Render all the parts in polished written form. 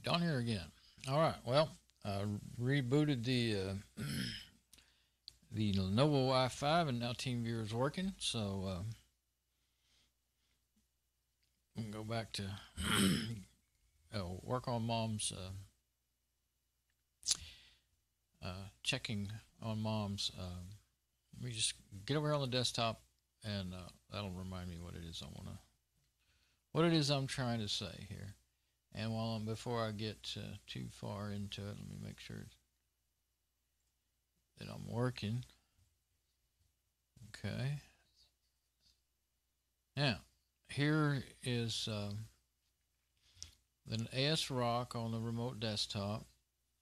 On here again. All right. Well, I rebooted the the Lenovo Wi-Fi, and now Teamviewer is working. So we can go back to work on Mom's checking on Mom's. Let me just get over here on the desktop, and that'll remind me what it is I'm trying to say here. And before I get too far into it, let me make sure that I'm working. Okay. Now, here is the ASRock on the remote desktop.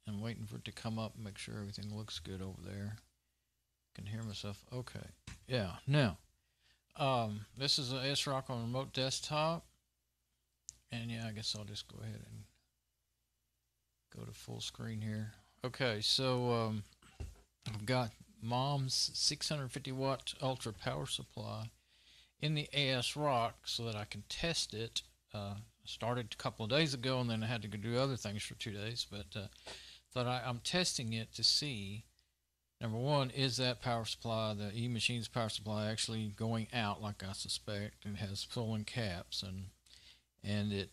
I'm waiting for it to come up and make sure everything looks good over there. I can hear myself. Okay. Yeah. Now, this is the ASRock on the remote desktop. And yeah, I guess I'll just go ahead and go to full screen here. Okay, so I've got Mom's 650 watt ultra power supply in the ASRock so that I can test it. Started a couple of days ago, and then I had to go do other things for 2 days, but thought I'm testing it to see, number one, is that power supply, the eMachines power supply, actually going out like I suspect? It has pulling caps, and the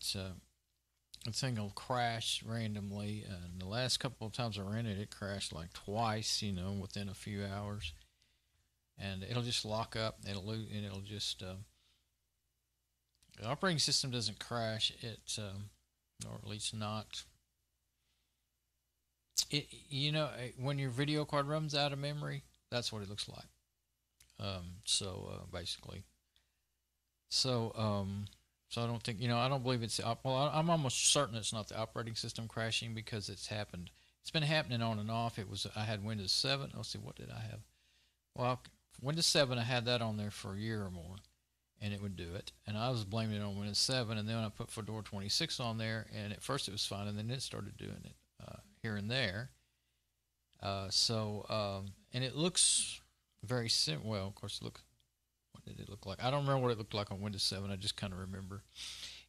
thing will crash randomly. And the last couple of times I ran it, it crashed like twice, within a few hours. And it'll just lock up. It'll just the operating system doesn't crash. Or at least not. When your video card runs out of memory, that's what it looks like. Basically. So I don't think, I don't believe it's, well, I'm almost certain it's not the operating system crashing, because it's happened. It's been happening on and off. I had Windows 7. Let's see, what did I have? Well, Windows 7, I had that on there for a year or more, and it would do it. And I was blaming it on Windows 7, and then I put Fedora 26 on there, and at first it was fine, and then it started doing it here and there. And it looks very similar. Well, of course, look. What did it look like? I don't remember what it looked like on Windows 7. I just kind of remember.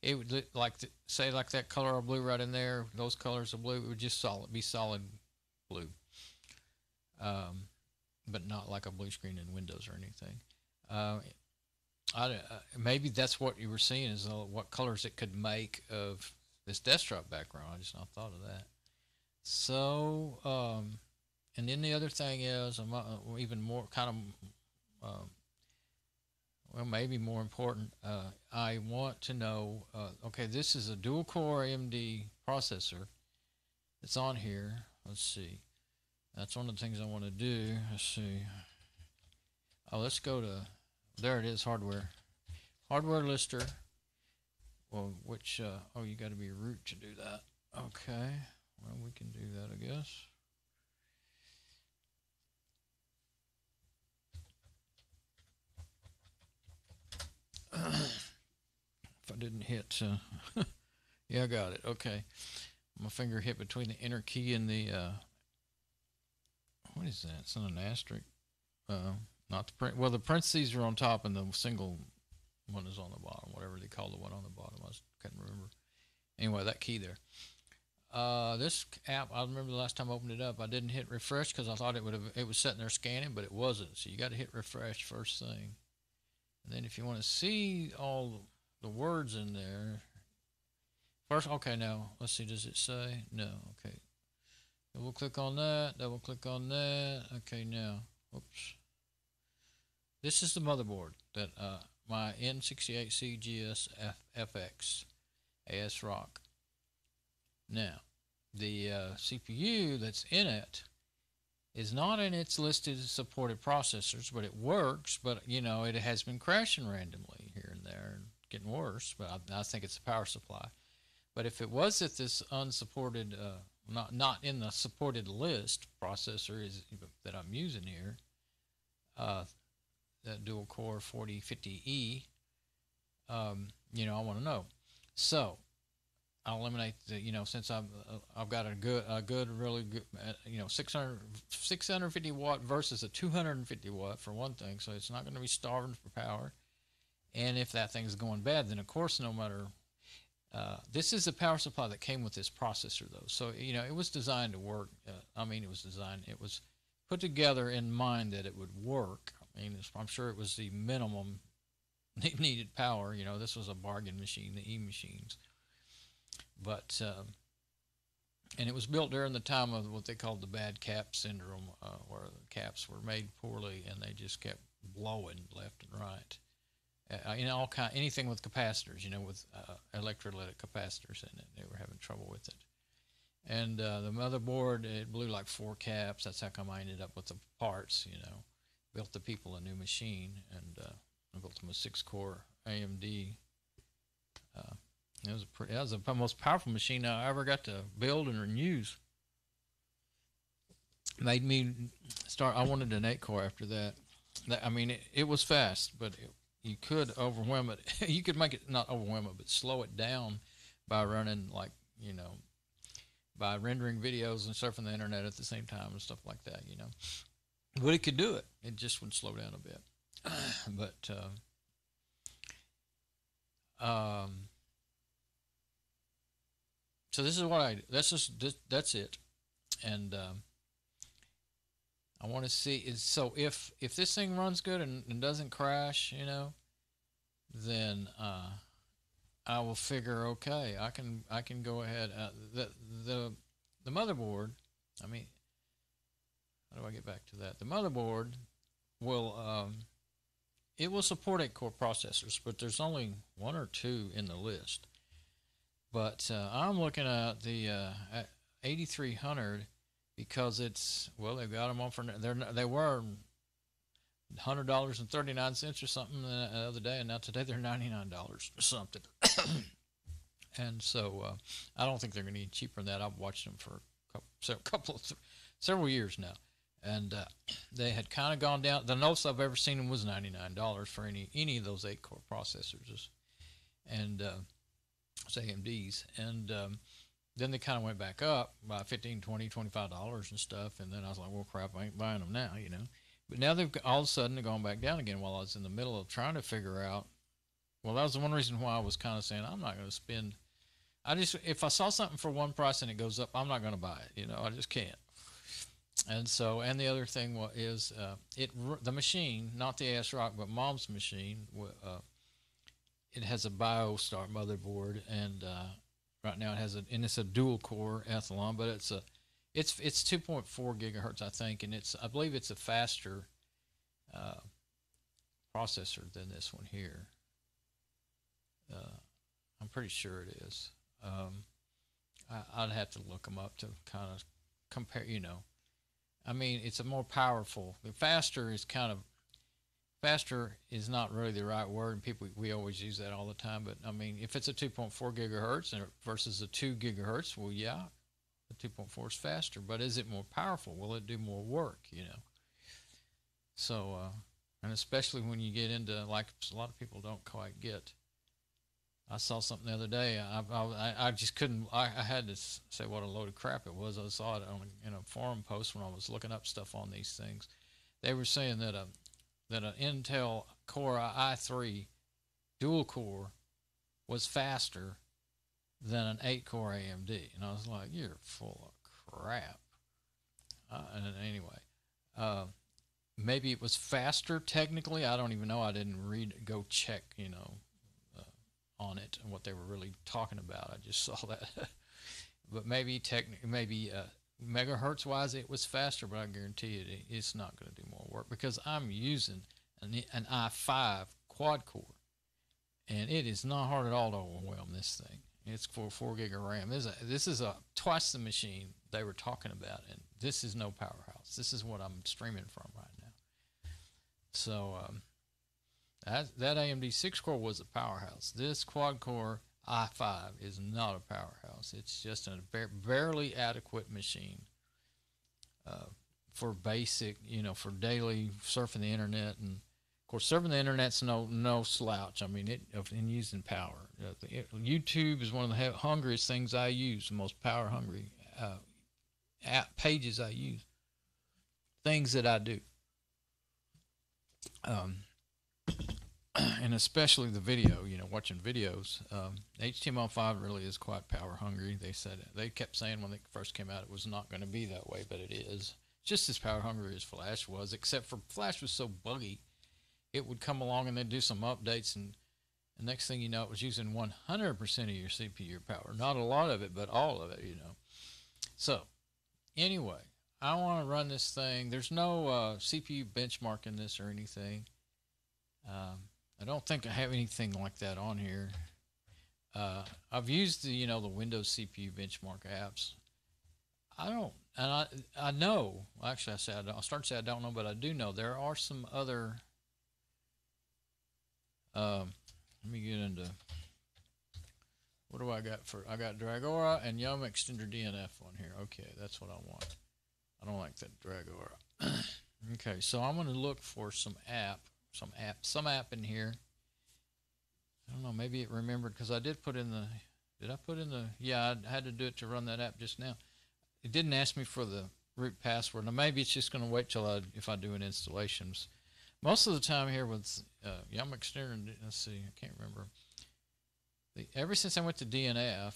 It would look like, say, like that color of blue right in there, those colors of blue, it would just be solid blue. But not like a blue screen in Windows or anything. Maybe that's what you were seeing, is what colors it could make of this desktop background. I just not thought of that. So, and then the other thing is, I'm even more kind of... well, maybe more important, I want to know, okay, this is a dual-core AMD processor that's on here. Let's see. That's one of the things I want to do. Let's see. Oh, let's go to, there it is, hardware. Hardware lister. Well, which, you got to be root to do that. Okay. Well, we can do that, I guess. If I didn't hit, yeah, I got it. Okay, my finger hit between the enter key and the what is that? It's not an asterisk. Not the print. Well, the parentheses are on top, and the single one is on the bottom. Whatever they call the one on the bottom, I couldn't remember. Anyway, that key there. This app, I remember the last time I opened it up, I didn't hit refresh because I thought it was sitting there scanning, but it wasn't. So you got to hit refresh first thing. And then if you want to see all the words in there, first, okay, now, let's see, does it say? No, okay. Double click on that, double click on that. Okay, now, oops. This is the motherboard that my N68C-GS FX ASRock. Now, the CPU that's in it is not in its listed supported processors, but it works. But it has been crashing randomly here and there and getting worse. But I think it's the power supply. But if it was at this unsupported, not in the supported list processor that I'm using here, that dual core 4050E, I want to know. So I'll eliminate the, since I've got a good, really good, 650 watt versus a 250 watt for one thing, so it's not going to be starving for power. And if that thing's going bad, then of course, no matter, This is the power supply that came with this processor, though. So, you know, it was designed to work. It was put together in mind that it would work. I mean, I'm sure it was the minimum needed power. You know, this was a bargain machine, the eMachines. But, and it was built during the time of what they called the bad cap syndrome, where the caps were made poorly and they just kept blowing left and right. Anything with capacitors, you know, with electrolytic capacitors in it, they were having trouble with it. And the motherboard, it blew like 4 caps. That's how come I ended up with the parts, you know. Built the people a new machine, and I built them a 6-core AMD. That was the most powerful machine I ever got to build and use. Made me start. I wanted an 8-core after that. I mean, it was fast, but you could overwhelm it. You could make it, not overwhelm it, but slow it down by running, like, you know, by rendering videos and surfing the internet at the same time and stuff like that, you know. But it could do it. It just would slow down a bit. But so this is what I. That's it. And I want to see. So if this thing runs good and doesn't crash, you know, then I will figure, okay, I can go ahead. The motherboard. I mean, how do I get back to that? The motherboard will it will support 8-core processors, but there's only 1 or 2 in the list. But I'm looking at the 8300 because it's, well, they've got them on for, they were $100.39 or something the other day, and now today they're $99 or something. And so I don't think they're going to be cheaper than that. I've watched them for several years now, and they had kind of gone down. The most I've ever seen them was $99 for any of those 8-core processors, and it's AMDs, and then they kind of went back up by $15, $20, $25 and stuff, and then I was like, well, crap, I ain't buying them now, you know. But now they've all of a sudden gone back down again while I was in the middle of trying to figure out. Well, that was the one reason why I was kind of saying I'm not going to spend. If I saw something for one price and it goes up, I'm not going to buy it. You know, I just can't. And so, and the other thing is the machine, not the ASRock, but Mom's machine. It has a BioStar motherboard, and right now it has it's a dual core Athlon, but it's 2.4 gigahertz, I think, and I believe it's a faster processor than this one here. I'm pretty sure it is. I'd have to look them up to kind of compare, you know. I mean, it's a more powerful. The faster is not really the right word, and we always use that all the time. But I mean, if it's a 2.4 gigahertz versus a 2 gigahertz, well, yeah, the 2.4 is faster. But is it more powerful? Will it do more work? You know. So, and especially when you get into, like, a lot of people don't quite get. I saw something the other day. I just couldn't. I had to say what a load of crap it was. I saw it in a forum post when I was looking up stuff on these things. They were saying that an Intel Core i3 dual core was faster than an 8-core AMD, and I was like, "You're full of crap." And anyway, maybe it was faster technically. I don't even know. I didn't go check, you know, on it and what they were really talking about. I just saw that. But maybe megahertz wise it was faster, but I guarantee you it's not going to do more work because I'm using an i5 quad core, and it is not hard at all to overwhelm this thing. It's for 4 gig of RAM. This is twice the machine they were talking about, and this is no powerhouse. This is what I'm streaming from right now. So that AMD 6-core was a powerhouse. This quad-core i5 is not a powerhouse. It's just a barely adequate machine for basic, you know, for daily surfing the internet. And of course, surfing the internet's no slouch. I mean, in using power. YouTube is one of the hungriest things I use. The most power-hungry pages I use. Things that I do. and especially the video, watching videos. HTML5 really is quite power hungry. They kept saying when it first came out it was not going to be that way, but it is. Just as power hungry as Flash was, except for Flash was so buggy. It would come along and they'd do some updates, and the next thing you know, it was using 100% of your CPU power. Not a lot of it, but all of it, So, anyway, I want to run this thing. There's no CPU benchmark in this or anything. I don't think I have anything like that on here. I've used the Windows CPU benchmark apps. I know. Actually, I started to say I don't know, but I do know there are some other. Let me get into. What do I got I got Dragora and Yum Extender DNF on here. Okay, that's what I want. I don't like that Dragora. Okay, so I'm going to look for some app in here. I don't know, maybe it remembered because I did put in the. Did I put in the? Yeah, I had to do it to run that app just now. It didn't ask me for the root password. Now maybe it's just going to wait till if I do an installations. Most of the time here with Yum Extender, let's see, I can't remember. Ever since I went to DNF,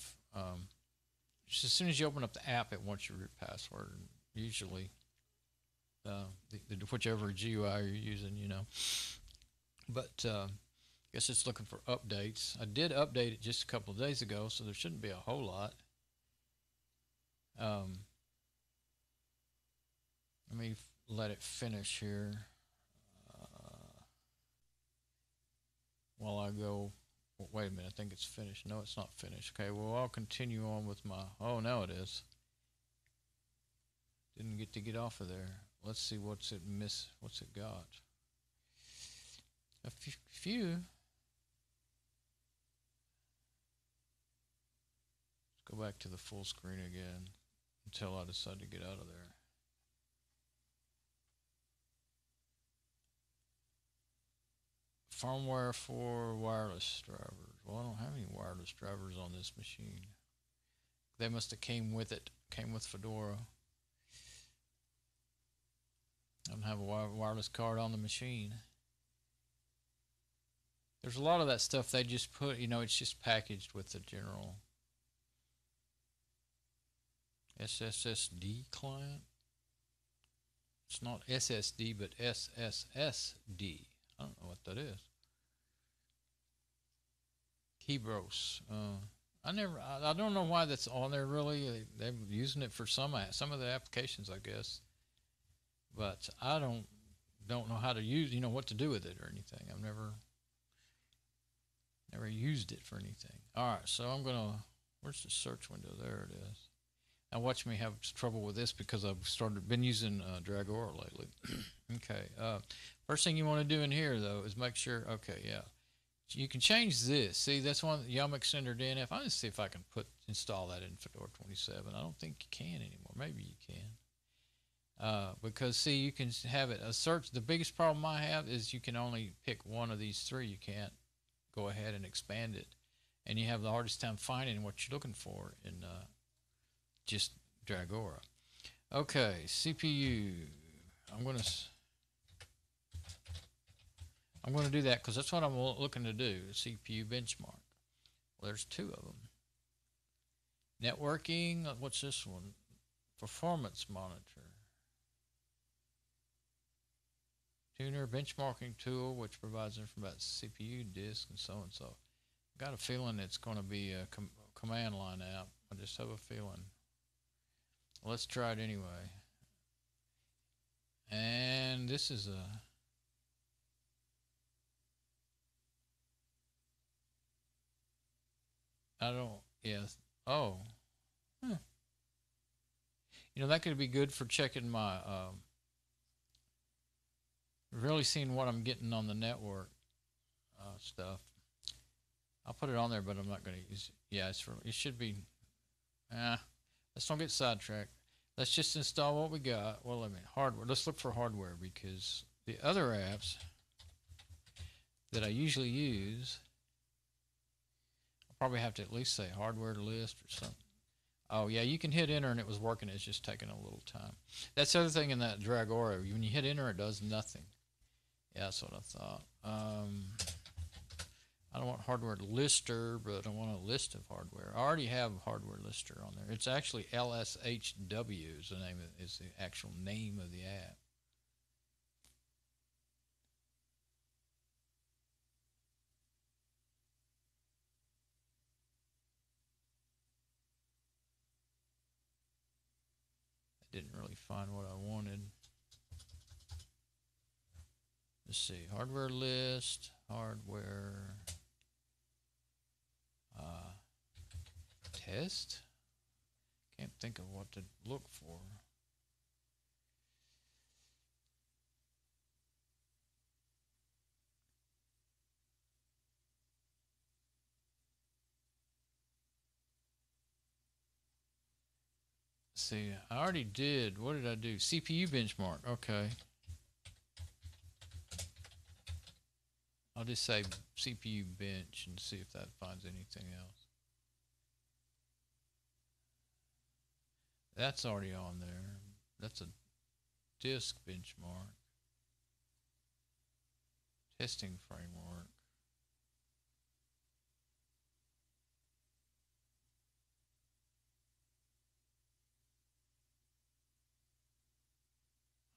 just as soon as you open up the app, it wants your root password. Usually, whichever GUI you're using, But I guess it's looking for updates. I did update it just a couple of days ago, so there shouldn't be a whole lot. Let me let it finish here while I go. Well, wait a minute, I think it's finished. No, it's not finished. Okay, well, I'll continue on with my. Oh, now it is. Didn't get off of there. Let's see what's it got. A few. Let's go back to the full screen again until I decide to get out of there. Firmware for wireless drivers. Well, I don't have any wireless drivers on this machine. They must have came with Fedora. I don't have a wireless card on the machine. There's a lot of that stuff they just put, it's just packaged with the general SSD client. It's not SSD, but SSSD. I don't know what that is. Keybrose. I don't know why that's on there really. They're using it for some of the applications, I guess. But I don't know how to use, what to do with it or anything. I've never used it for anything. All right, so I'm gonna. Where's the search window? There it is. Now watch me have trouble with this because I've been using Dragora lately. Okay. First thing you want to do in here though is make sure. Okay, yeah. You can change this. See, that's one Yum Extender DNF. I'm gonna see if I can install that in Fedora 27. I don't think you can anymore. Maybe you can. Because see, you can have it a search. The biggest problem I have is you can only pick one of these three. You can't go ahead and expand it, and you have the hardest time finding what you're looking for in just Dragora. Okay, CPU. I'm gonna do that because that's what I'm looking to do. CPU benchmark. Well, there's two of them. Networking. What's this one? Performance monitor. Tuner benchmarking tool, which provides information about CPU, disk, and so and so. I've got a feeling it's going to be a command line app. I just have a feeling. Let's try it anyway. And this is a. I don't. Yes. Oh. That could be good for checking my. Really seeing what I'm getting on the network stuff. I'll put it on there, but I'm not going to use it. Yeah, it should be. Let's don't get sidetracked. Let's just install what we got. Well, hardware. Let's look for hardware because the other apps that I usually use, I'll probably have to at least say hardware list or something. Oh, yeah, you can hit enter and it was working. It's just taking a little time. That's the other thing in that Dragora. When you hit enter, it does nothing. Yeah, that's what I thought. hardware lister, but I want a list of hardware. I already have hardware lister on there. It's actually LSHW is is the actual name of the app. I didn't really find what I wanted. Let's see, hardware list, hardware test. Can't think of what to look for. See, I already did. What did I do? CPU benchmark. Okay. I'll just say CPU bench and see if that finds anything else. That's already on there. That's a disk benchmark. Testing framework.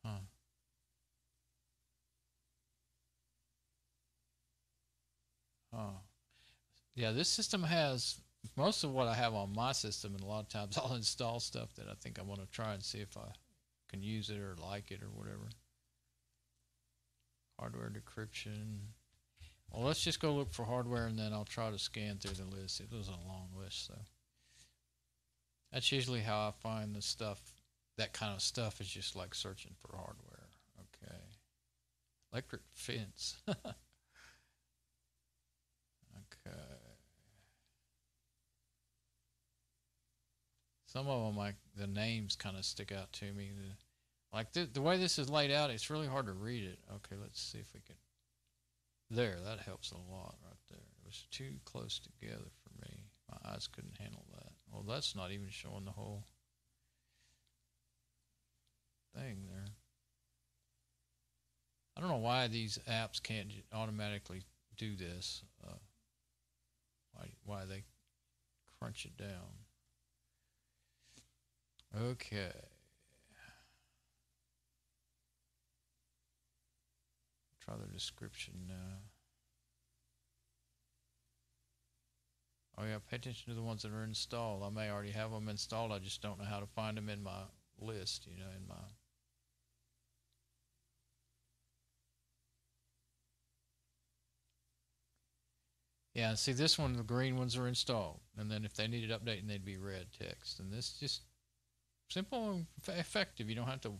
Huh. Oh. Yeah, this system has most of what I have on my system, and a lot of times I'll install stuff that I think I want to try and see if I can use it or like it or whatever. Hardware decryption. Well, let's just go look for hardware, and then I'll try to scan through the list. It was a long list, so that's usually how I find the stuff. That kind of stuff is just like searching for hardware. Okay. Electric fence. Okay. Some of them, the names kind of stick out to me. Like the way this is laid out, it's really hard to read it. Okay, let's see if we can. There, that helps a lot right there. It was too close together for me. My eyes couldn't handle that. Well, that's not even showing the whole thing there. I don't know why these apps can't automatically do this. Why they crunch it down. Okay. Try the description now. Oh yeah, pay attention to the ones that are installed. I may already have them installed. I just don't know how to find them in my list, in my. Yeah, see this one, the green ones are installed. And then if they needed updating, they'd be red text. And this just simple and effective. You don't have to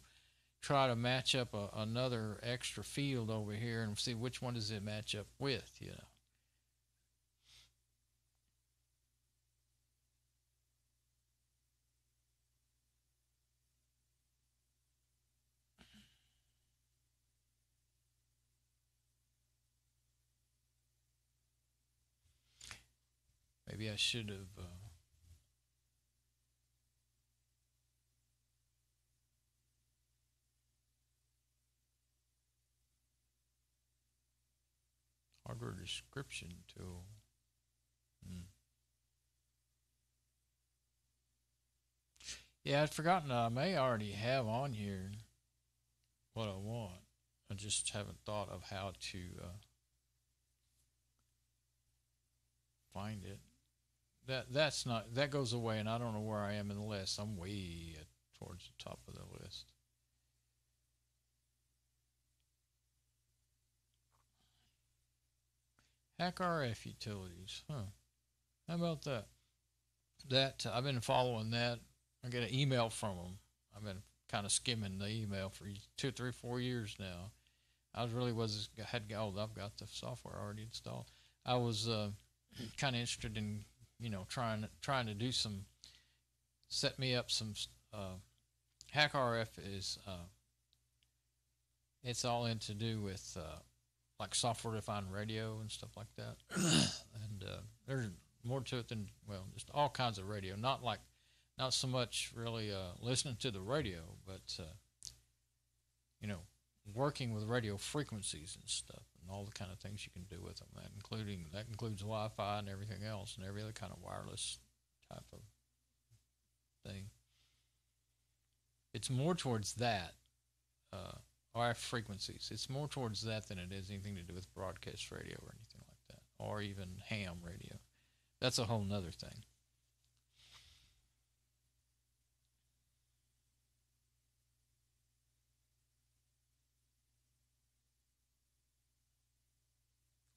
try to match up another extra field over here and see which one does it match up with, Maybe I should have. Hardware description tool. Yeah, I'd forgotten. I may already have on here what I want. I just haven't thought of how to find it. That goes away, and I don't know where I am in the list. I'm way towards the top of the list. Hack RF utilities. Huh. How about that? I've been following that. I get an email from them. I've been kind of skimming the email for 2, 3, 4 years now. I've got the software already installed. I was kind of interested in trying to do set me up some Hack RF is it's all in to do with like software defined radio and stuff like that. And there's more to it than just all kinds of radio. Not so much really listening to the radio, but working with radio frequencies and stuff, and all the kind of things you can do with them. That includes that includes Wi-Fi and everything else, and every other kind of wireless type of thing. It's more towards that, RF frequencies. It's more towards that than it is anything to do with broadcast radio or anything like that, or even ham radio. That's a whole nother thing.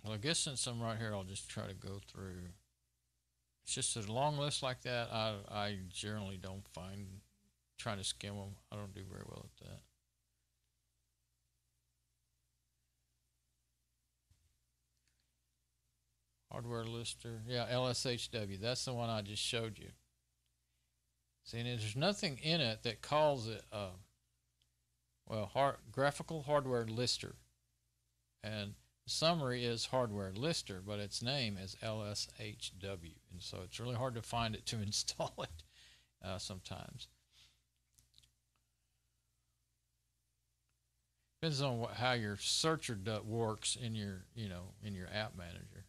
Well, I guess since I'm right here, I'll just try to go through. It's just a long list like that. I generally don't find trying to skim them. I don't do very well at that. Hardware lister. Yeah, LSHW. That's the one I just showed you. See, and there's nothing in it that calls it, graphical hardware lister. And the summary is hardware lister, but its name is LSHW. And so it's really hard to find it to install it sometimes. Depends on how your searcher works in your, in your app manager.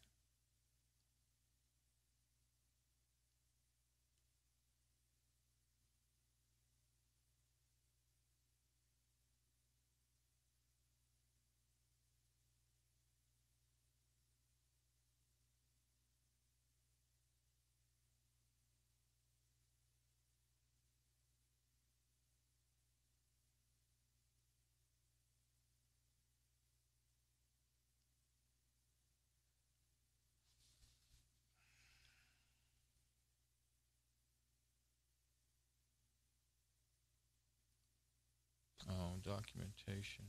Oh, documentation.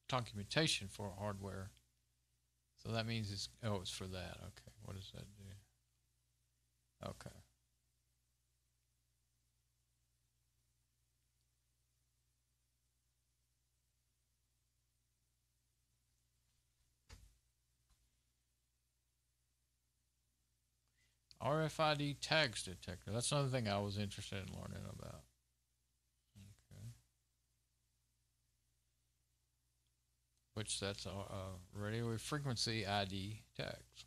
Documentation for hardware. So that means it's for that. Okay, what does that do? Okay. RFID tags detector. That's another thing I was interested in learning about. Okay. Which that's a radio frequency ID tags.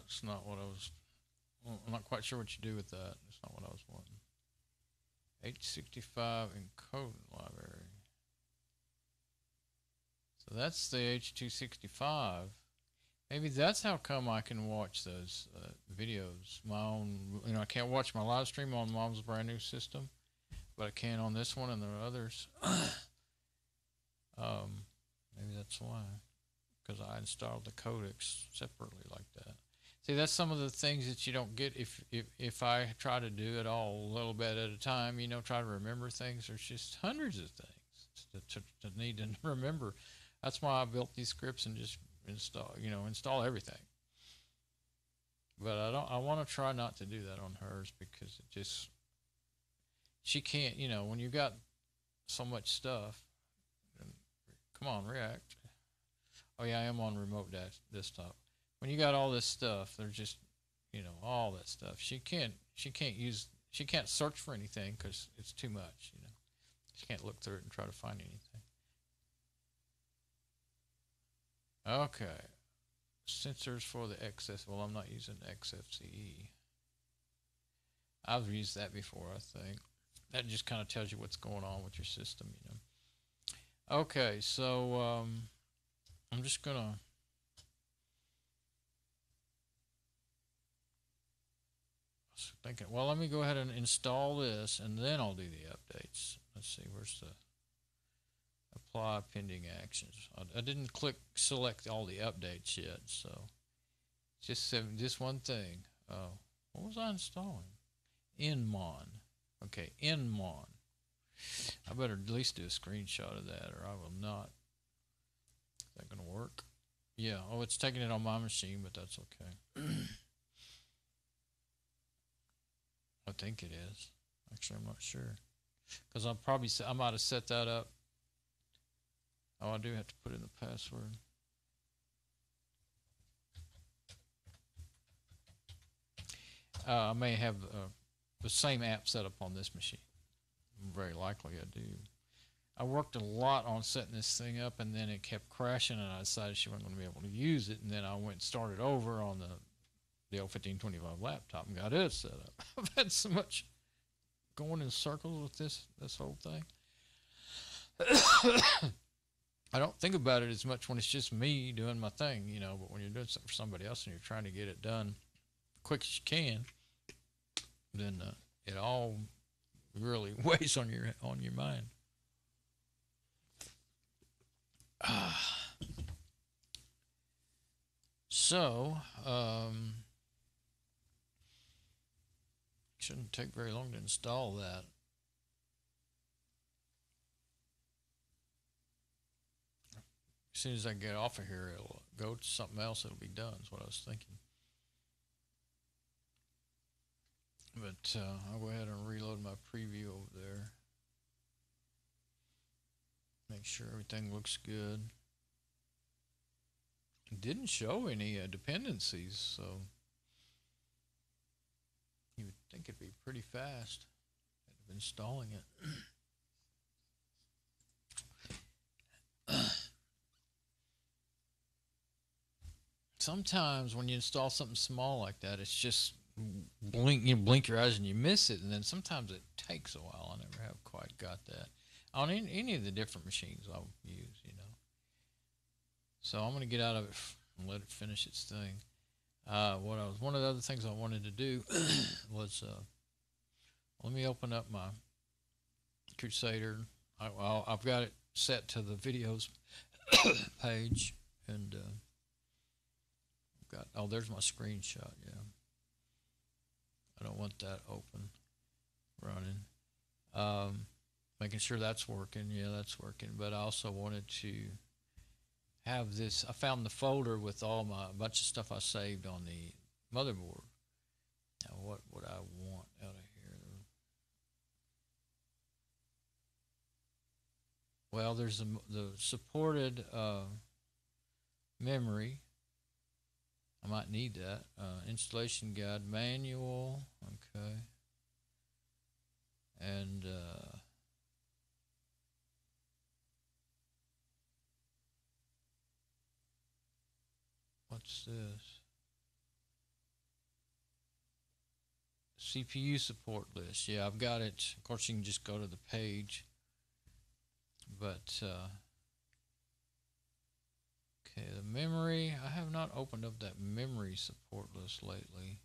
It's not what I was. Well, I'm not quite sure what you do with that. It's not what I was wanting. H65 encoding library. So that's the H265. Maybe that's how come I can watch those videos. My own, I can't watch my live stream on Mom's brand new system, but I can on this one and there are others. Maybe that's why, because I installed the codecs separately like that. See, that's some of the things that you don't get if I try to do it all a little bit at a time. Try to remember things. There's just hundreds of things to need to remember. That's why I built these scripts and just install everything. But I want to try not to do that on hers because she can't. When you got so much stuff. Come on, React. Oh yeah, I am on remote desktop. When you got all this stuff, there's just, all that stuff. She can't search for anything because it's too much, She can't look through it and try to find anything. Okay. Sensors for the XF. Well, I'm not using XFCE. I've used that before, I think. That just kind of tells you what's going on with your system, Okay, so I'm just going to thinking, well, let me go ahead and install this, and then I'll do the updates. Let's see, where's There's the apply pending actions. I didn't click select all the updates yet, so just one thing. What was I installing? Nmon. Okay, Nmon. I better at least do a screenshot of that, or I will not. Is that going to work? Yeah. Oh, it's taking it on my machine, but that's okay. I think it is. Actually, I'm not sure, because I might have set that up. Oh, I do have to put in the password. I may have the same app set up on this machine. Very likely I do. I worked a lot on setting this thing up, and then it kept crashing, and I decided she wasn't going to be able to use it, and then I went and started over on the L1525 laptop and got it set up. I've had so much going in circles with this whole thing. I don't think about it as much when it's just me doing my thing, you know, but when you're doing something for somebody else and you're trying to get it done quick as you can, then it all really weighs on your mind. So shouldn't take very long to install that. As soon as I get off of here, it'll go to something else. It'll be done, is what I was thinking. But I'll go ahead and reload my preview over there. Make sure everything looks good. It didn't show any dependencies, so you would think it'd be pretty fast at installing it. Sometimes when you install something small like that, it's just you blink your eyes and you miss it, and then sometimes it takes a while. I never have quite got that on any of the different machines I'll use, you know. So I'm going to get out of it and let it finish its thing. One of the other things I wanted to do was let me open up my Crusader. I've got it set to the videos page, and there's my screenshot. Yeah, I don't want that open, running. Making sure that's working. Yeah, that's working. But I also wanted to have this. I found the folder with a bunch of stuff I saved on the motherboard. Now, what would I want out of here? Well, there's the supported memory. I might need that. Installation guide, manual. Okay. And what's this? CPU support list. Yeah, I've got it. Of course, you can just go to the page. But okay, the memory. I have not opened up that memory support list lately.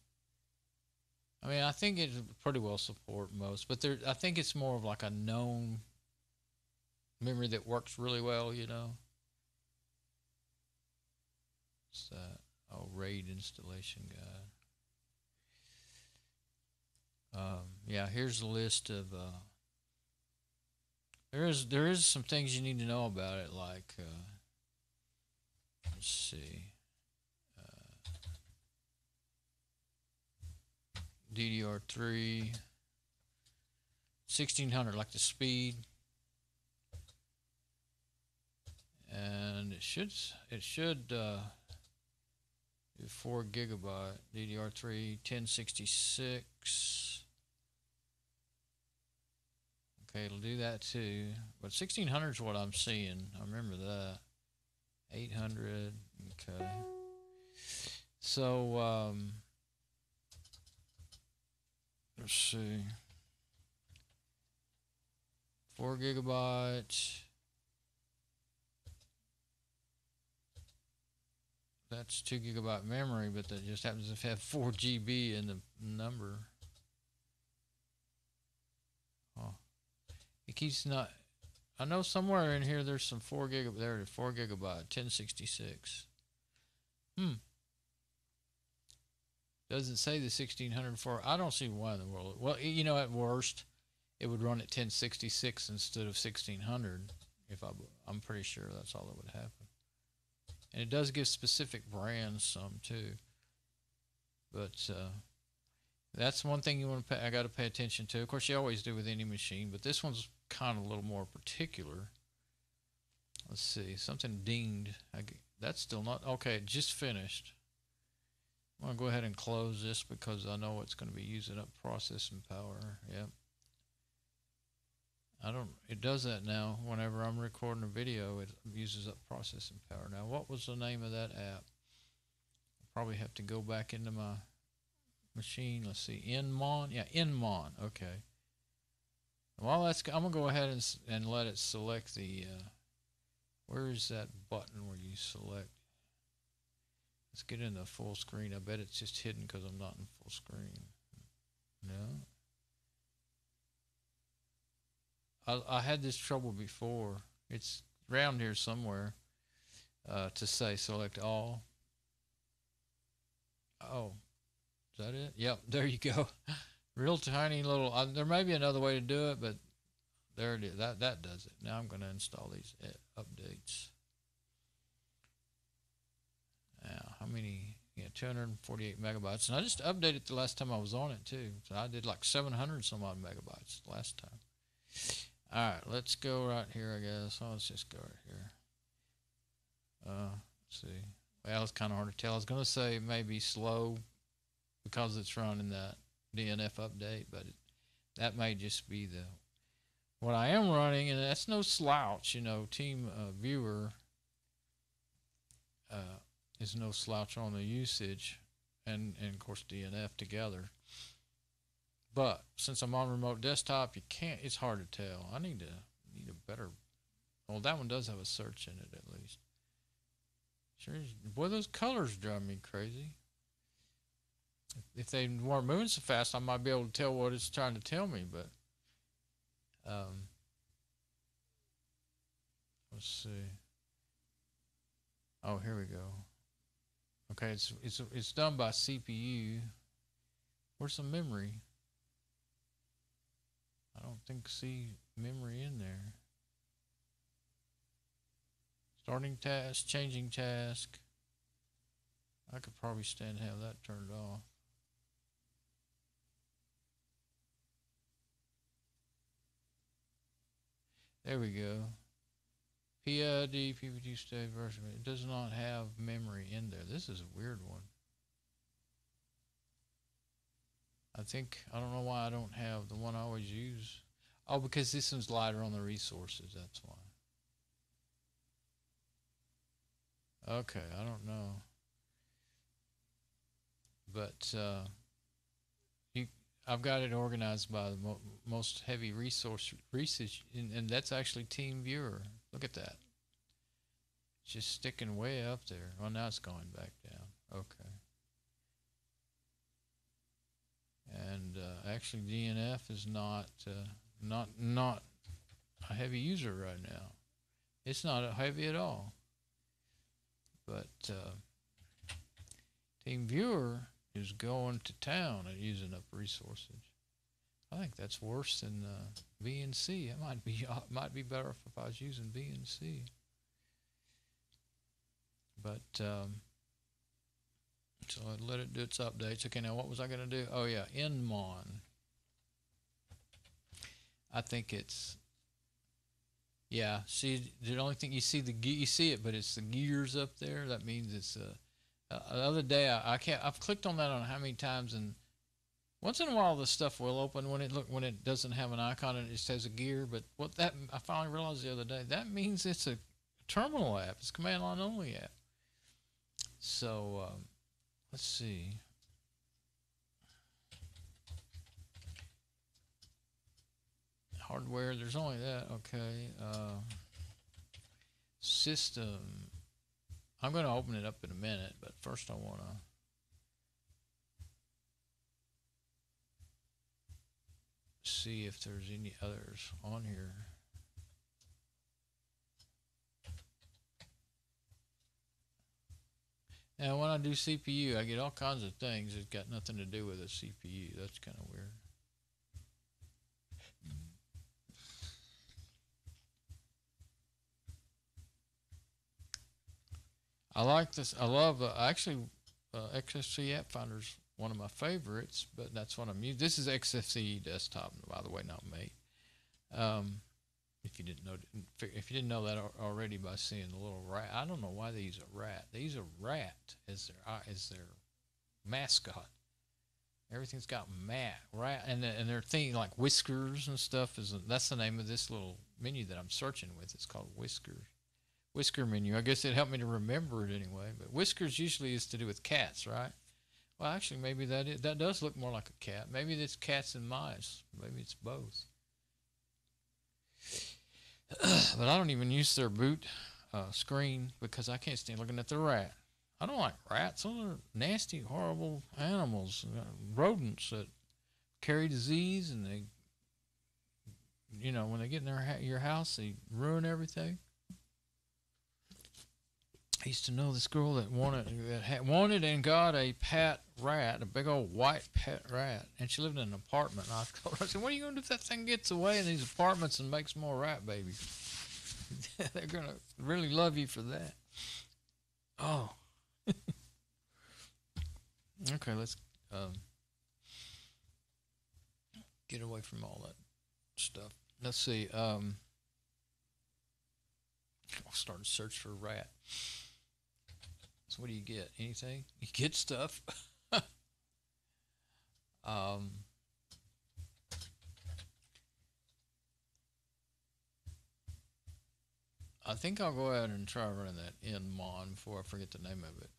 I mean, I think it pretty well support most, but I think it's more of like a known memory that works really well, you know. What's that? Oh, RAID installation guide. Yeah, here's the list of. There is some things you need to know about it, like let's see. DDR3 1600, like the speed, and it should do 4 gigabyte DDR3 1066. Okay, it'll do that too, but 1600 is what I'm seeing. I remember that. 800. Okay, so let's see. 4 gigabytes. That's 2 gigabyte memory, but that just happens to have 4 GB in the number. Oh, it keeps not. I know somewhere in here there's some 4 gigabyte. There, 4 gigabyte, 1066. Doesn't say the 1604. I don't see why in the world. Well, you know, at worst, it would run at 1066 instead of 1600. I'm pretty sure that's all that would happen. And it does give specific brands some too. But that's one thing you want to pay. I got to pay attention to. Of course, you always do with any machine, but this one's kind of a little more particular. Let's see, something dinged. That's still not okay. It just finished. I'm gonna go ahead and close this because I know it's going to be using up processing power. Yep. It does that now. Whenever I'm recording a video, it uses up processing power. Now, what was the name of that app? I'll probably have to go back into my machine. Let's see, eMachines. Yeah, eMachines. Okay. Well, I'm gonna go ahead and let it select the. Where is that button where you select? Let's get into full screen. I bet it's just hidden because I'm not in full screen. No. I had this trouble before. It's around here somewhere to say select all. Oh, is that it? Yep, there you go. Real tiny little. There may be another way to do it, but there it is. That does it. Now I'm going to install these updates. Now, how many? Yeah, 248 megabytes. And I just updated the last time I was on it too. So I did like 700 some odd megabytes last time. All right, let's go right here, I guess. Oh, let's just go right here. Let's see. Well, it's kind of hard to tell. I was going to say maybe slow because it's running that DNF update, but that may just be what I am running, and that's no slouch. You know, Teamviewer is no slouch on the usage, and of course DNF together. But since I'm on remote desktop, you can't. It's hard to tell. I need a better. Well, that one does have a search in it at least. Sure, boy, those colors drive me crazy. If they weren't moving so fast, I might be able to tell what it's trying to tell me. But let's see. Oh, here we go. Okay, it's done by CPU. Where's the memory? I don't see memory in there. Starting task, changing task. I could probably stand to have that turned off. There we go. PID, PPT state version. It does not have memory in there. This is a weird one. I don't know why I don't have the one I always use. Oh, because this one's lighter on the resources, that's why. Okay, I don't know. But I've got it organized by the most heavy resource, and that's actually Teamviewer. Look at that. It's just sticking way up there. Well, now it's going back down. Okay. And actually, DNF is not a heavy user right now. It's not heavy at all. But Teamviewer is going to town and using up resources. I think that's worse than VNC. It might be better if I was using VNC. But so I let it do its updates. Okay, now what was I going to do? Oh yeah, eMachines. I think it's See, the only thing you see it, but it's the gears up there. That means it's the other day I've clicked on that on how many times, and once in a while the stuff will open when it doesn't have an icon and it just has a gear. But I finally realized the other day, that means it's a terminal app. It's a command line only app. So let's see. Hardware, there's only that. Okay. System. I'm going to open it up in a minute, but first I want to see if there's any others on here. Now, when I do CPU, I get all kinds of things that got nothing to do with a CPU. That's kind of weird. I like this. I love actually XFC App Finder's one of my favorites, but that's what I'm using. This is XFCE desktop, by the way, not me. If you didn't know that already by seeing the little rat, I don't know why they use a rat. They use a rat as their mascot. Everything's got rat, and their thing like whiskers and stuff that's the name of this little menu that I'm searching with. It's called whisker menu. I guess it helped me to remember it anyway. But whiskers usually is to do with cats, right? Well, actually, maybe that does look more like a cat. Maybe it's cats and mice. Maybe it's both. But I don't even use their boot screen because I can't stand looking at the rat. I don't like rats. Those are nasty, horrible animals, rodents that carry disease, and they, when they get in your house, they ruin everything. I used to know this girl that wanted and got a pet rat, a big old white pet rat, and she lived in an apartment. And I told her, I said, "What are you going to do if that thing gets away in these apartments and makes more rat babies?" They're going to really love you for that. Oh. Okay, let's get away from all that stuff. Let's see. I'll start a search for rat. So what do you get? Anything? You get stuff. I think I'll go ahead and try running that eMachines before I forget the name of it.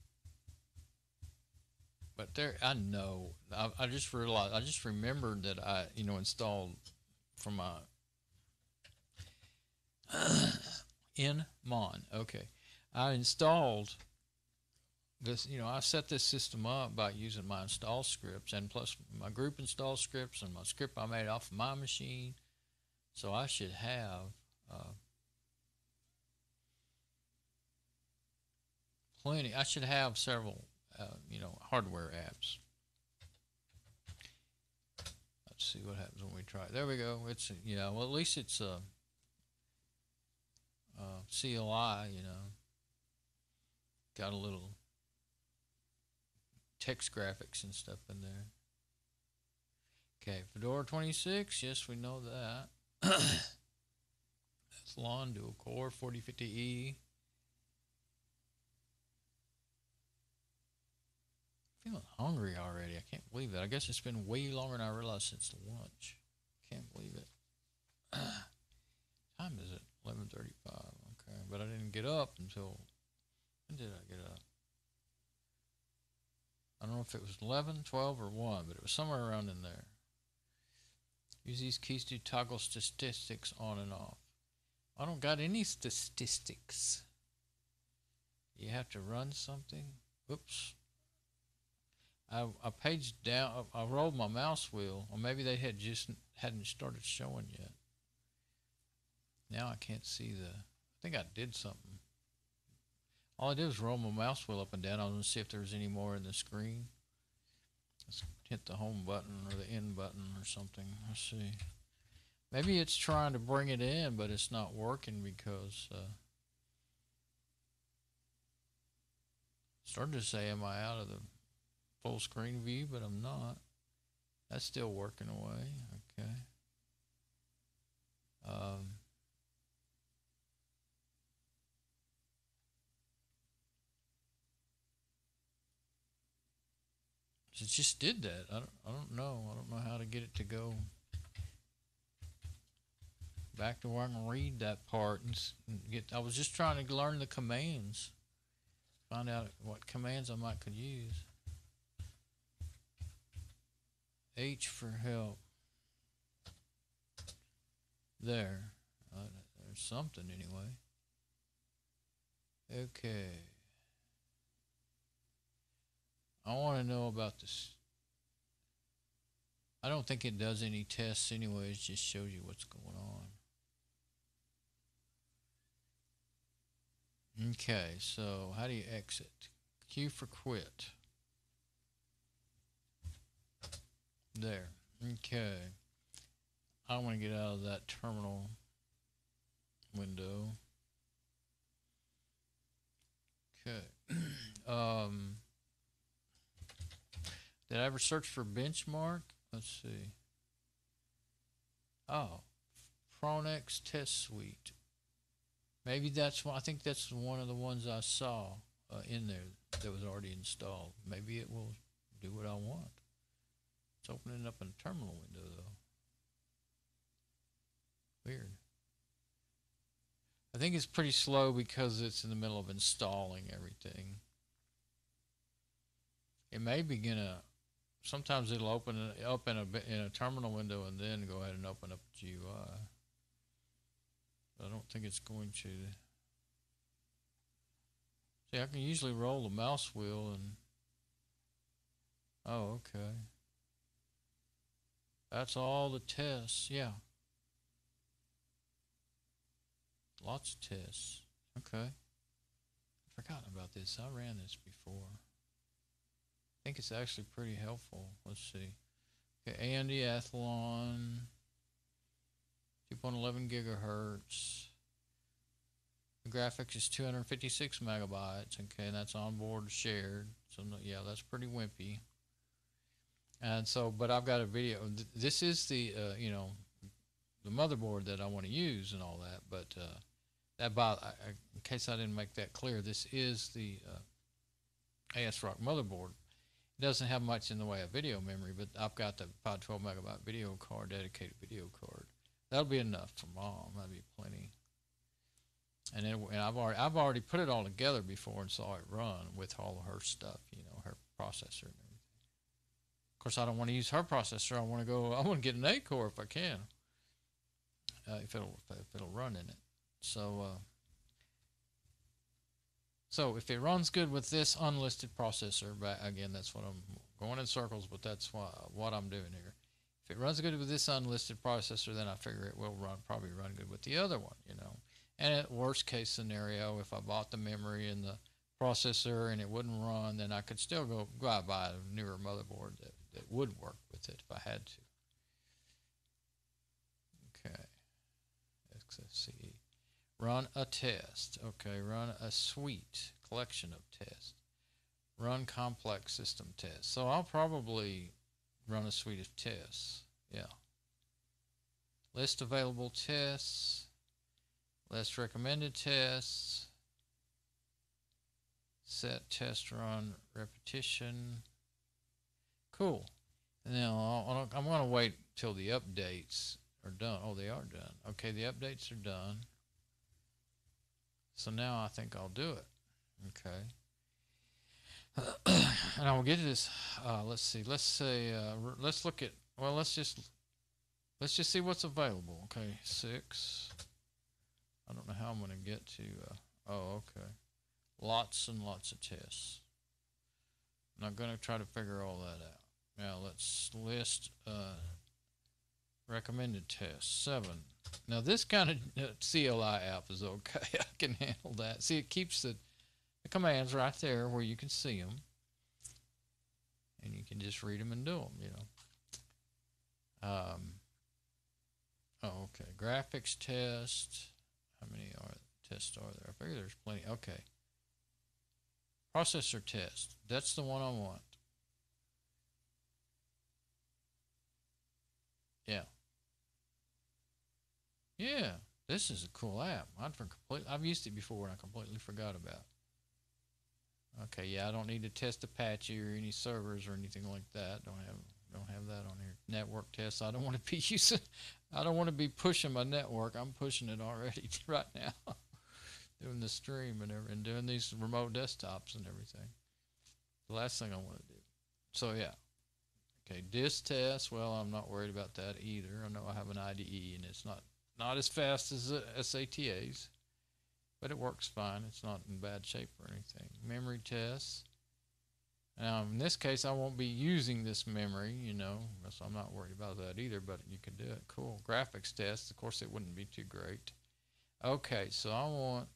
But I know. I just realized. I just remembered that I, installed from my eMachines. Okay, I installed this. I set this system up by using my install scripts and plus my group install scripts and my script I made off of my machine. So I should have plenty. I should have several. Hardware apps. Let's see what happens when we try it. There we go. It's well, at least it's a CLI. Got a little text graphics and stuff in there. Okay, Fedora 26. Yes, we know that. That's Lawn dual core 4050E. Feeling hungry already. I can't believe it. I guess it's been way longer than I realized since lunch. Can't believe it. Time is it? 11:35. Okay, but I didn't get up until, when did I get up? I don't know if it was 11, 12, or 1, but it was somewhere around in there. Use these keys to toggle statistics on and off. I don't got any statistics. You have to run something. Oops. I paged down. I rolled my mouse wheel, or maybe they hadn't started showing yet. Now I can't see I think I did something. All I did was roll my mouse wheel up and down. I was going to see if there was any more in the screen. Let's hit the home button or the end button or something. Let's see. Maybe it's trying to bring it in, but it's not working because started to say, am I out of the full screen view? But I'm not. That's still working away. Okay. It just did that. I don't know. I don't know how to get it to go back to where I can read that part and get. I was just trying to learn the commands, find out what commands I might could use. H for help. There's something anyway. Okay. I want to know about this. I don't think it does any tests anyway. It just shows you what's going on. Okay, so how do you exit? Q for quit. There. Okay. I want to get out of that terminal window. Okay. Did I ever search for benchmark? Let's see. Oh, Pronex Test Suite. Maybe that's one. I think that's one of the ones I saw in there that was already installed. Maybe it will do what I want. It's opening up in a terminal window though. Weird. I think it's pretty slow because it's in the middle of installing everything. It may begin a. Sometimes it'll open it up in a terminal window and then go ahead and open up the GUI. But I don't think it's going to. See, I can usually roll the mouse wheel and. Oh, okay. That's all the tests. Yeah. Lots of tests. Okay. I've forgotten about this. I ran this before. I think it's actually pretty helpful. Let's see. Okay, AMD Athlon, 2.11 gigahertz. The graphics is 256 megabytes. Okay, and that's onboard shared. So yeah, that's pretty wimpy. And so, but I've got a video. This is the you know, the motherboard that I want to use and all that. But in case I didn't make that clear, this is the ASRock motherboard. It doesn't have much in the way of video memory, but I've got the 512 megabyte video card, dedicated video card. That'll be enough for Mom. That'll be plenty. And I've already put it all together before and saw it run with all of her stuff, you know, her processor and everything. Of course, I don't want to use her processor. I want to get an 8-core if I can, if it'll run in it. So if it runs good with this unlisted processor, but again, that's what I'm going in circles, but that's what I'm doing here. If it runs good with this unlisted processor, then I figure it will probably run good with the other one, you know. And at worst case scenario, if I bought the memory and the processor and it wouldn't run, then I could still go out and buy a newer motherboard that would work with it if I had to. Okay. XFCE. Run a test. Okay, run a suite, collection of tests. Run complex system tests. So I'll probably run a suite of tests. Yeah. List available tests. List recommended tests. Set test run repetition. Cool. And now I'm going to wait till the updates are done. Oh, they are done. Okay, the updates are done. So now I think I'll do it. Okay. And I will get to this. Let's see. Let's say. Let's look at. Well, let's just see what's available. Okay, 6. I don't know how I'm going to get to. Oh, okay. Lots and lots of tests. I'm not going to try to figure all that out. Now let's list recommended tests. 7. Now this kind of CLI app is okay. I can handle that. See, it keeps the commands right there where you can see them, and you can just read them and do them. You know. Oh, okay. Graphics test. How many tests are there? I figure there's plenty. Okay. Processor test. That's the one I want. Yeah. Yeah, this is a cool app. I've used it before and I completely forgot about it. Okay, yeah, I don't need to test Apache or any servers or anything like that. Don't have that on here. Network tests. I don't want to be using. I don't want to be pushing my network. I'm pushing it already right now, doing the stream and doing these remote desktops and everything. The last thing I want to do. So yeah. Okay, disk test. Well, I'm not worried about that either. I know I have an IDE and it's not as fast as SATA's, but it works fine. It's not in bad shape or anything. Memory tests. Now, in this case, I won't be using this memory, you know, so I'm not worried about that either, but you can do it. Cool. Graphics tests. Of course, it wouldn't be too great. Okay, so I want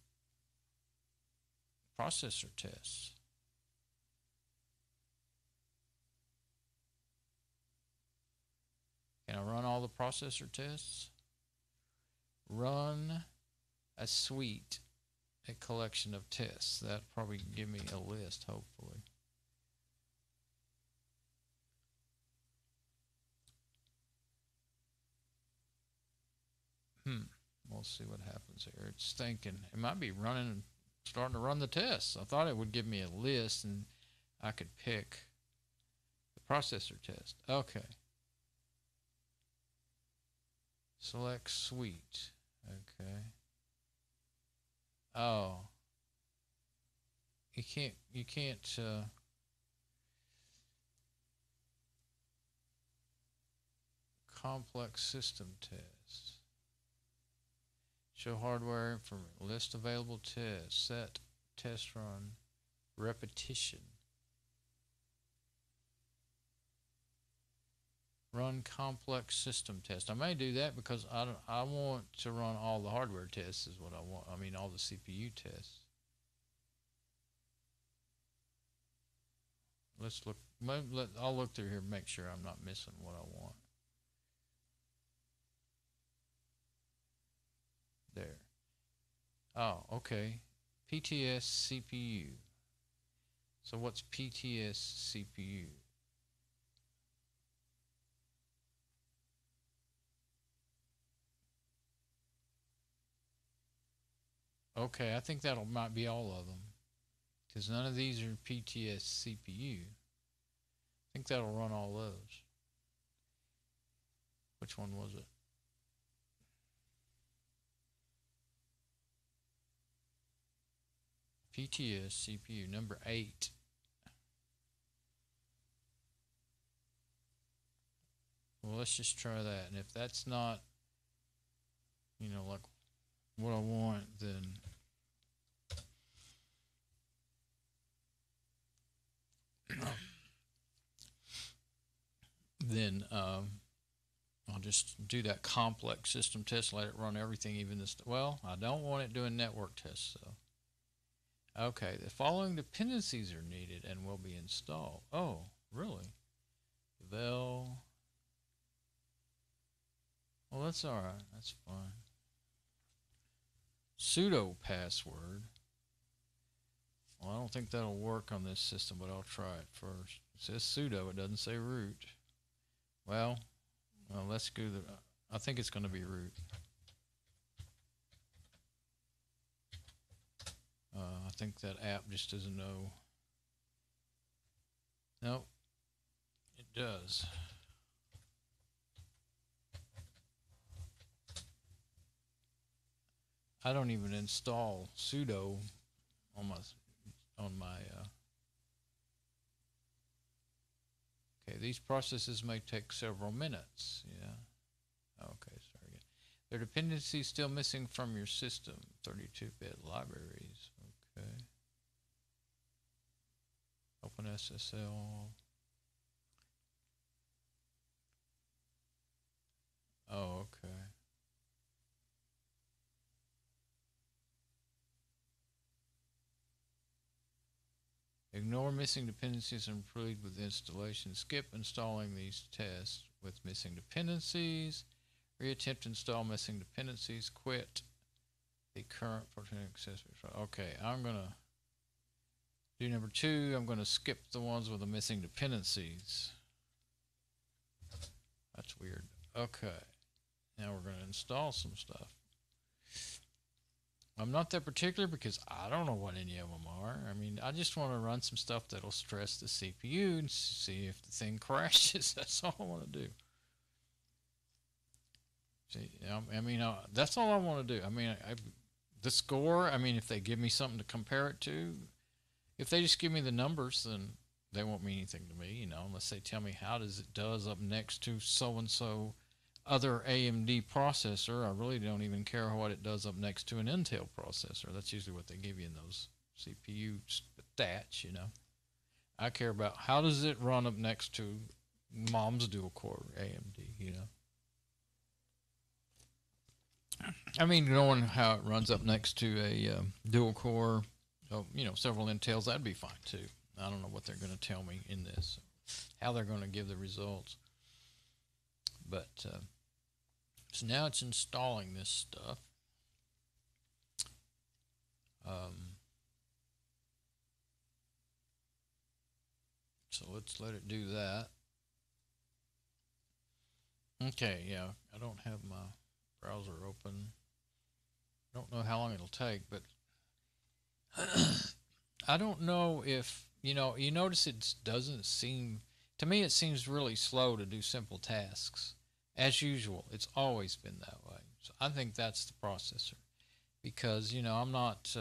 processor tests. Can I run all the processor tests? Run a suite, a collection of tests. That probably give me a list, hopefully. We'll see what happens here. It's thinking it might be running, starting to run the tests. I thought it would give me a list and I could pick the processor test. Okay. Select suite. Okay. Oh. You can't complex system test. Show hardware for list available tests. Set test run repetition. Run complex system test. I may do that because I want to run all the hardware tests is what I want. I mean all the CPU tests. Let's look. I'll look through here and make sure I'm not missing what I want. There. Oh, okay. PTS CPU. So what's PTS CPU? Okay, I think that'll might be all of them, because none of these are PTS CPU. I think that'll run all those. Which one was it? PTS CPU number 8. Well, let's just try that, and if that's not, you know, like what I want, then I'll just do that complex system test, let it run everything, even this. Well, I don't want it doing network tests, so. Okay, the following dependencies are needed and will be installed. Oh, really? Well, that's all right. That's fine. Sudo password. Well, I don't think that'll work on this system, but I'll try it first. It says sudo. It doesn't say root. Well, let's go the. I think it's going to be root. I think that app just doesn't know. Nope, it does. I don't even install sudo on my okay, these processes may take several minutes. Yeah. Okay, sorry again. There are dependencies still missing from your system. 32-bit libraries. Okay. Open SSL. Oh, okay. Ignore missing dependencies and proceed with installation. Skip installing these tests with missing dependencies. Reattempt to install missing dependencies. Quit the current accessories. Okay, I'm going to do number 2. I'm going to skip the ones with the missing dependencies. That's weird. Okay, now we're going to install some stuff. I'm not that particular because I don't know what any of them are. I mean, I just want to run some stuff that'll stress the CPU and see if the thing crashes. That's all I want to do. See, I mean, that's all I want to do. I mean, the score, I mean, if they give me something to compare it to, if they just give me the numbers, then they won't mean anything to me, you know, unless they tell me how does it does up next to so-and-so other AMD processor. I really don't even care what it does up next to an Intel processor. That's usually what they give you in those CPU stats, you know. I care about how does it run up next to mom's dual-core AMD, you know. I mean, knowing how it runs up next to a dual-core, you know, several Intels, that'd be fine, too. I don't know what they're going to tell me in this, how they're going to give the results. But so now it's installing this stuff. So let's let it do that. Okay, yeah, I don't have my browser open. I don't know how long it'll take, but I don't know if, you notice it doesn't seem, to me it seems really slow to do simple tasks. As usual, it's always been that way. So I think that's the processor. Because, I'm not,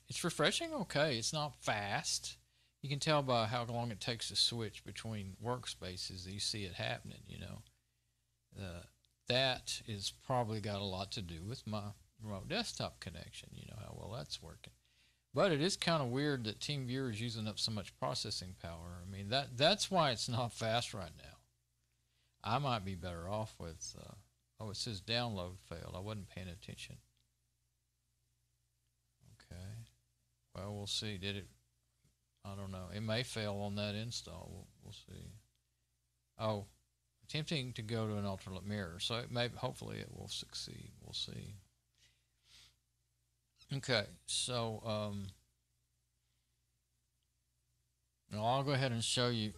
it's refreshing okay. It's not fast. You can tell by how long it takes to switch between workspaces that you see it happening, that is probably got a lot to do with my remote desktop connection, how well that's working. But it is kind of weird that Teamviewer is using up so much processing power. I mean, that's why it's not fast right now. I might be better off with, it says download failed. I wasn't paying attention. Okay. Well, we'll see. Did it? I don't know. It may fail on that install. We'll see. Oh, attempting to go to an alternate mirror. So hopefully it will succeed. We'll see. Okay, so now I'll go ahead and show you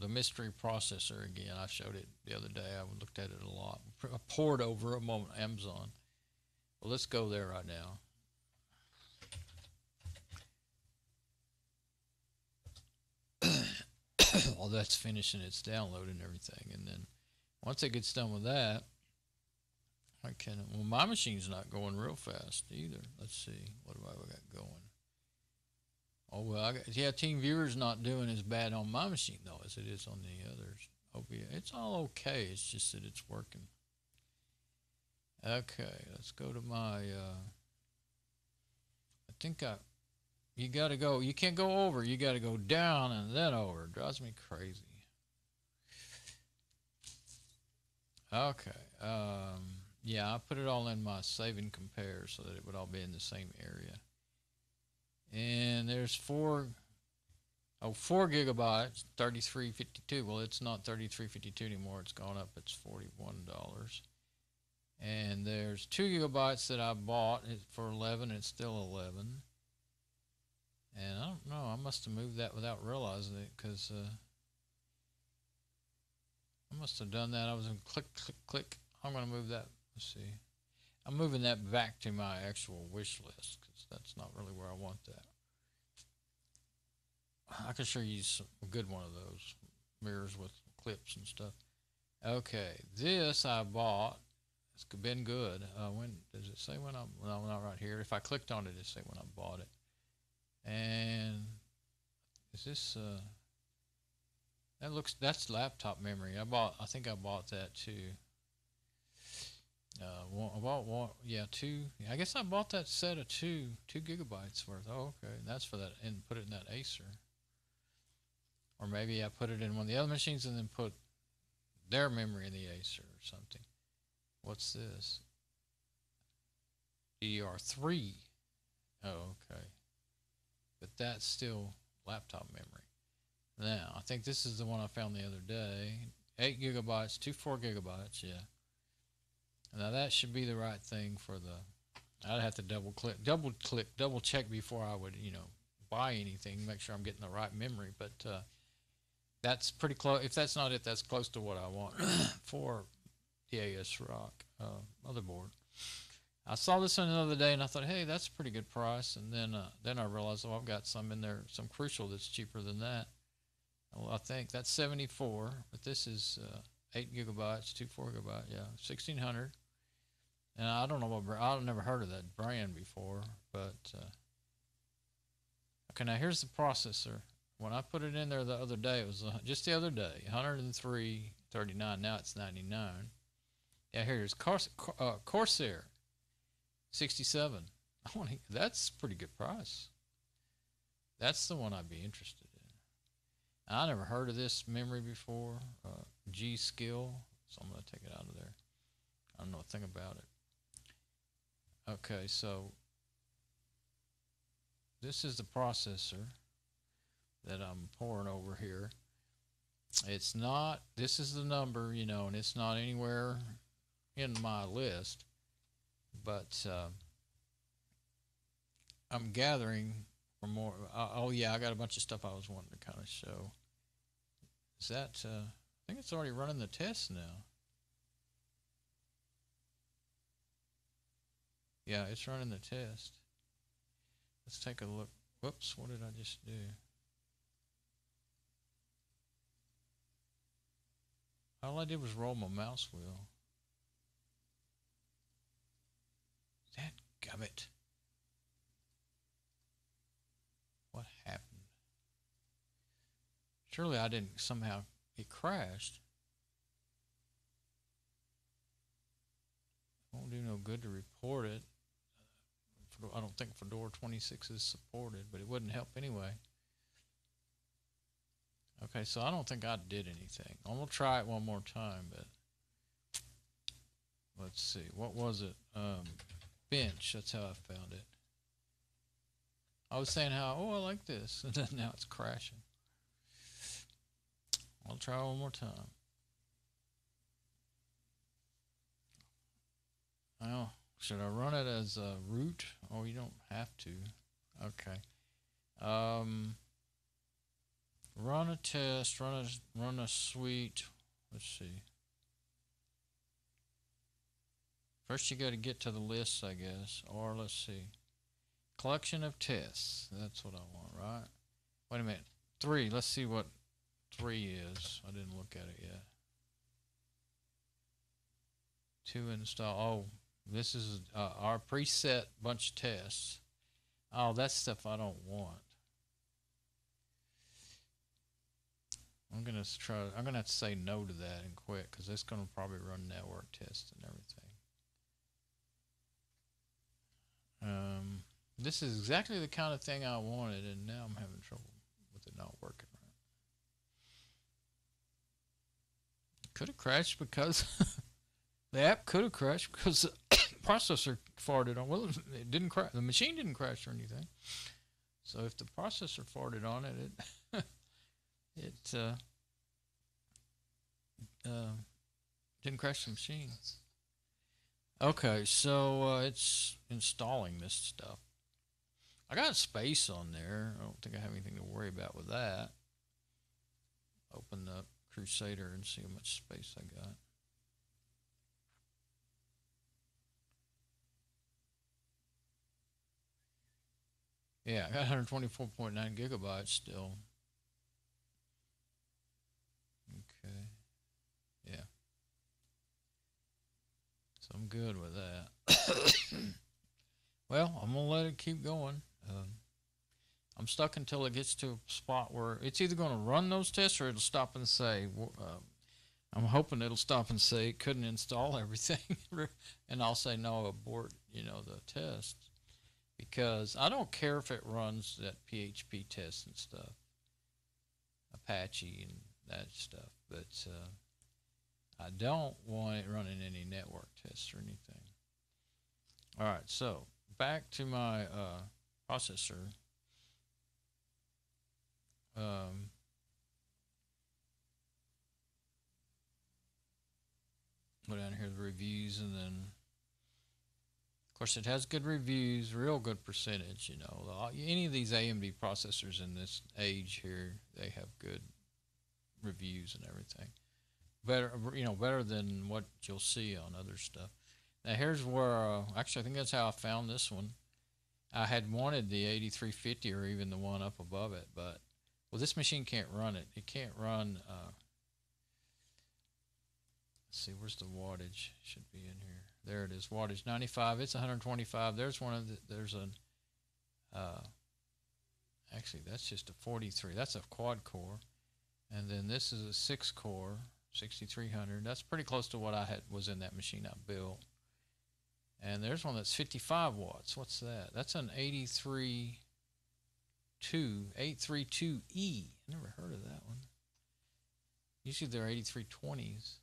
the mystery processor again. I showed it the other day. I looked at it a lot. I poured over a moment Amazon. Well, let's go there right now. While that's finishing its download and everything, and then once it gets done with that, well, my machine's not going real fast either. Let's see, what do I got going? Oh, well, Teamviewer's not doing as bad on my machine though as it is on the others. Oh yeah, it's all okay. It's just that it's working. Okay, let's go to my. You gotta go. You can't go over. You gotta go down and then over. It drives me crazy. Okay. Yeah, I put it all in my save and compare so that it would all be in the same area. And there's 4 gigabytes, 33.52. Well, it's not 33.52 anymore. It's gone up. It's $41. And there's 2 gigabytes that I bought for 11. It's still 11. And I don't know. I must have moved that without realizing it, because I must have done that. I was in click. I'm going to move that. Let's see. I'm moving that back to my actual wish list, because that's not really where I want that. I can sure use a good one of those mirrors with clips and stuff. Okay, this I bought. It's been good. When does it say when I? No, not right here. If I clicked on it, it say when I bought it. And is this? That's laptop memory. I think I bought that too. I bought one. Yeah, 2. I guess I bought that set of 2 gigabytes worth. Oh, okay. And that's for that, and put it in that Acer. Or maybe I put it in one of the other machines and then put their memory in the Acer or something. What's this? DDR3. Oh, okay. But that's still laptop memory. Now, I think this is the one I found the other day. 8 gigabytes, 4 gigabytes, yeah. Now that should be the right thing for the, I'd have to double check before I would, buy anything, make sure I'm getting the right memory. But that's pretty close. If that's not it, that's close to what I want for the ASRock motherboard. I saw this one the other day and I thought, hey, that's a pretty good price. And then I realized, oh, I've got some in there, some Crucial that's cheaper than that. Well, I think that's 74, but this is 8 gigabytes, 4 gigabyte, yeah, 1600. And I don't know what brand, I've never heard of that brand before, but okay, now here's the processor. When I put it in there the other day, it was just the other day, 103.39. Now it's 99. Yeah, here's Corsair 67. That's a pretty good price. That's the one I'd be interested in. I never heard of this memory before. G Skill. So I'm going to take it out of there. I don't know a thing about it. Okay, so this is the processor that I'm pouring over here. It's not, this is the number, you know, and it's not anywhere in my list, but I'm gathering for more. Oh, yeah, I got a bunch of stuff I was wanting to kind of show. Is that, I think it's already running the test now. Yeah, it's running the test. Let's take a look. Whoops, what did I just do? All I did was roll my mouse wheel. Dadgummit. What happened? Surely I didn't somehow, it crashed. Won't do no good to report it. I don't think Fedora 26 is supported, but it wouldn't help anyway. Okay, so I don't think I did anything. I'm going to try it one more time, but let's see. What was it? Bench. That's how I found it. I was saying how, oh, I like this, and then now it's crashing. I'll try one more time. Well, should I run it as a root? Oh, you don't have to. Okay. Run a test. Run a suite. Let's see. First, you got to get to the list, I guess. Or let's see. Collection of tests. That's what I want, right? Wait a minute. 3. Let's see what 3 is. I didn't look at it yet. 2 install. Oh, this is our preset bunch of tests. Oh, that's stuff I don't want. I'm gonna have to say no to that and quit because it's gonna probably run network tests and everything. This is exactly the kind of thing I wanted, and now I'm having trouble with it not working right. It could have crashed because the app could have crashed because the processor farted on. Well, it didn't crash. The machine didn't crash or anything. So if the processor farted on it, it didn't crash the machine. Okay, so it's installing this stuff. I got space on there. I don't think I have anything to worry about with that. Open up Crusader and see how much space I got. Yeah, I got 124.9 gigabytes still. Okay. Yeah. So I'm good with that. Well, I'm going to let it keep going. I'm stuck until it gets to a spot where it's either going to run those tests or it'll stop and say, I'm hoping it'll stop and say it couldn't install everything. And I'll say, no, abort, the test. Because I don't care if it runs that PHP test and stuff, Apache and that stuff, but I don't want it running any network tests or anything. All right, so back to my processor. Go down here to the reviews, and then of course it has good reviews, real good percentage. Any of these AMD processors in this age here, they have good reviews and everything. Better than what you'll see on other stuff. Now here's where actually I think that's how I found this one. I had wanted the 8350 or even the one up above it, but this machine can't run it. It can't run. Let's see, where's the wattage? Should be in here. There it is. Wattage 95. It's 125. There's one of the. There's an. Actually, that's just a 43. That's a quad core, and then this is a 6 core 6300. That's pretty close to what was in that machine I built. And there's one that's 55 watts. What's that? That's an 832E. I never heard of that one. Usually they're 8320s.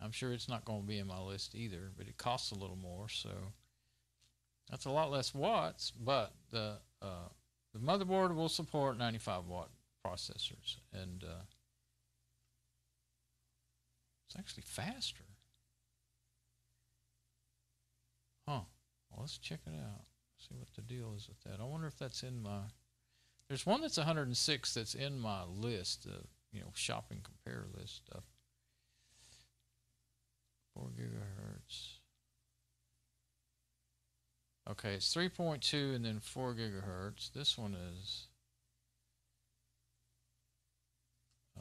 I'm sure it's not going to be in my list either, but it costs a little more, so that's a lot less watts. But the motherboard will support 95 watt processors, and It's actually faster. Huh. Well, let's check it out. See what the deal is with that. I wonder if that's in my... There's one that's 106 that's in my list, you know, shopping compare list stuff. 4 gigahertz. Okay, it's 3.2 and then 4 gigahertz. This one is... I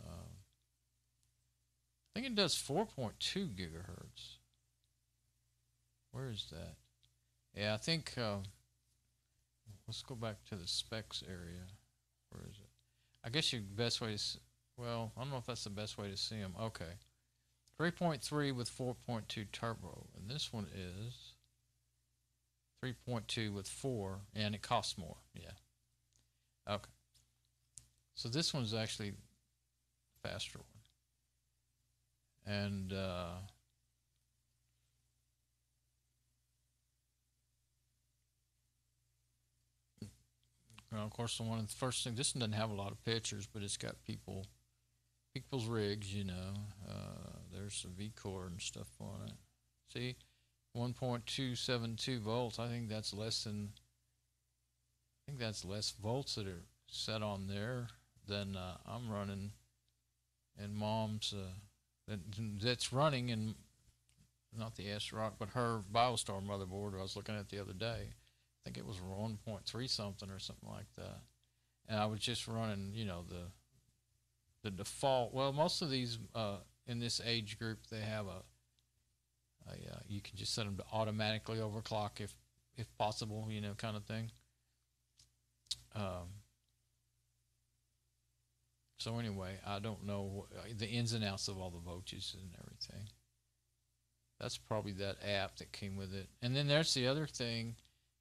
think it does 4.2 gigahertz. Where is that? Yeah, I think... let's go back to the specs area. Where is it? I guess your best way to... Well, I don't know if that's the best way to see them. Okay. 3.3 with 4.2 turbo. And this one is 3.2 with 4. And it costs more. Yeah. Okay. So this one's actually a faster one. And... well, of course, one of the first things, this one doesn't have a lot of pictures, but it's got people's rigs, you know. There's some V-core and stuff on it. See, 1.272 volts. I think that's less volts that are set on there than I'm running. And Mom's that's running, and not the ASRock, but her BioStar motherboard I was looking at the other day. I think it was 1.3 something or something like that. And I was just running, you know, the default. Well, most of these in this age group, they have you can just set them to automatically overclock if possible, you know, kind of thing. So anyway, I don't know the ins and outs of all the voltages and everything. That's probably that app that came with it. And then there's the other thing.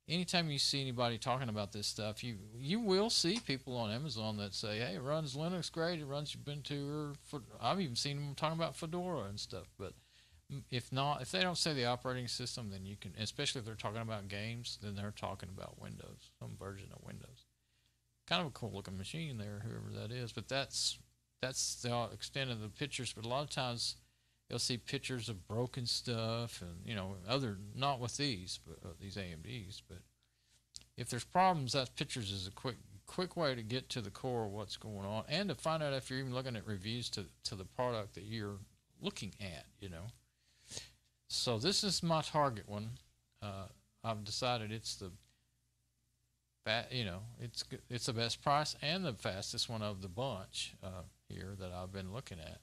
Anytime you see anybody talking about this stuff, you will see people on Amazon that say, hey, it runs Linux great, it runs Ubuntu, or I've even seen them talking about Fedora and stuff. But if they don't say the operating system, then you can, especially if they're talking about games, then they're talking about Windows, some version of Windows. Kind of a cool looking machine there, whoever that is. But that's the extent of the pictures. But a lot of times you'll see pictures of broken stuff, and you know, not with these, but these AMDs. But if there's problems, that pictures is a quick way to get to the core of what's going on, and to find out if you're even looking at reviews to the product that you're looking at. You know. So this is my target one. I've decided it's the it's the best price and the fastest one of the bunch here that I've been looking at.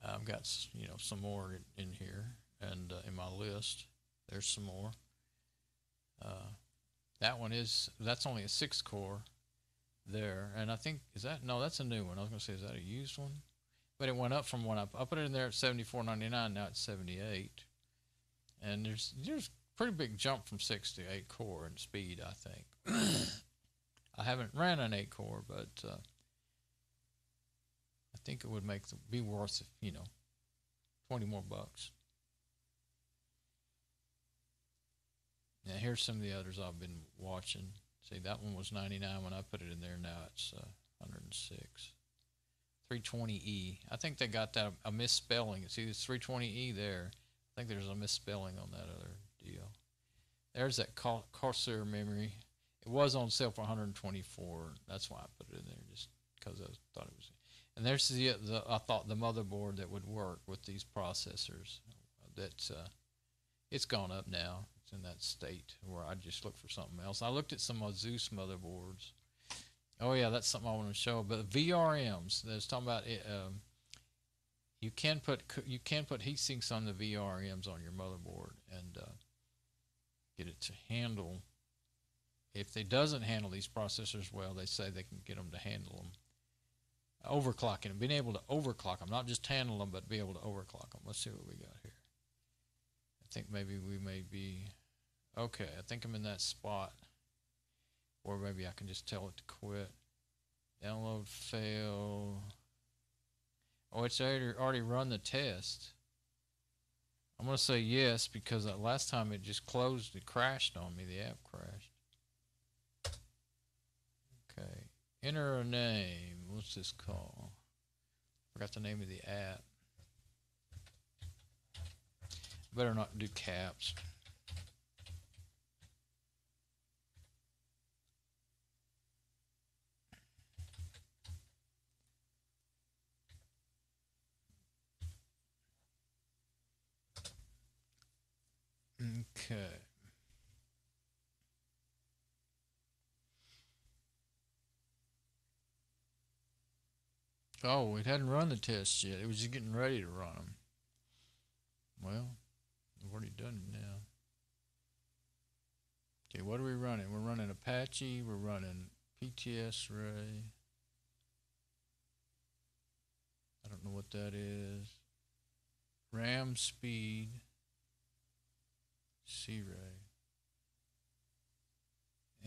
I've got, you know, some more in here, and in my list there's some more. That's only a 6-core there, and I think that's a new one. I was gonna say, is that a used one? But it went up from when I put it in there at $74.99. Now it's $78, and there's pretty big jump from 6 to 8 core in speed, I think. I haven't ran an 8 core, but I think it would be worth, you know, 20 more bucks. Now here's some of the others I've been watching. See, that one was 99 when I put it in there. Now it's 106. 320E. I think they got that a misspelling. See, it's 320E there. I think there's a misspelling on that other deal. There's that Corsair memory. It was on sale for $124. That's why I put it in there, just because I thought it was. And there's I thought the motherboard that would work with these processors. That it's gone up now. It's in that state where I just look for something else. I looked at some Zeus motherboards. Oh yeah, that's something I want to show. But VRMs. There's talking about it. You can put heat sinks on the VRMs on your motherboard and get it to handle. If it doesn't handle these processors well, they say they can get them to handle them. Overclocking, being able to overclock them, not just handle them, but be able to overclock them. Let's see what we got here. I think maybe we may be okay. I think I'm in that spot, or maybe I can just tell it to quit. Download fail. Oh, it's already run the test. I'm going to say yes, because last time it just closed, it crashed on me. The app crashed. Okay. Enter a name. What's this called? Forgot the name of the app. Better not do caps. Okay. Oh, it hadn't run the tests yet. It was just getting ready to run them. Well, I've already done it now. Okay, what are we running? We're running Apache. We're running PTS Ray. I don't know what that is. RAM speed. C-Ray.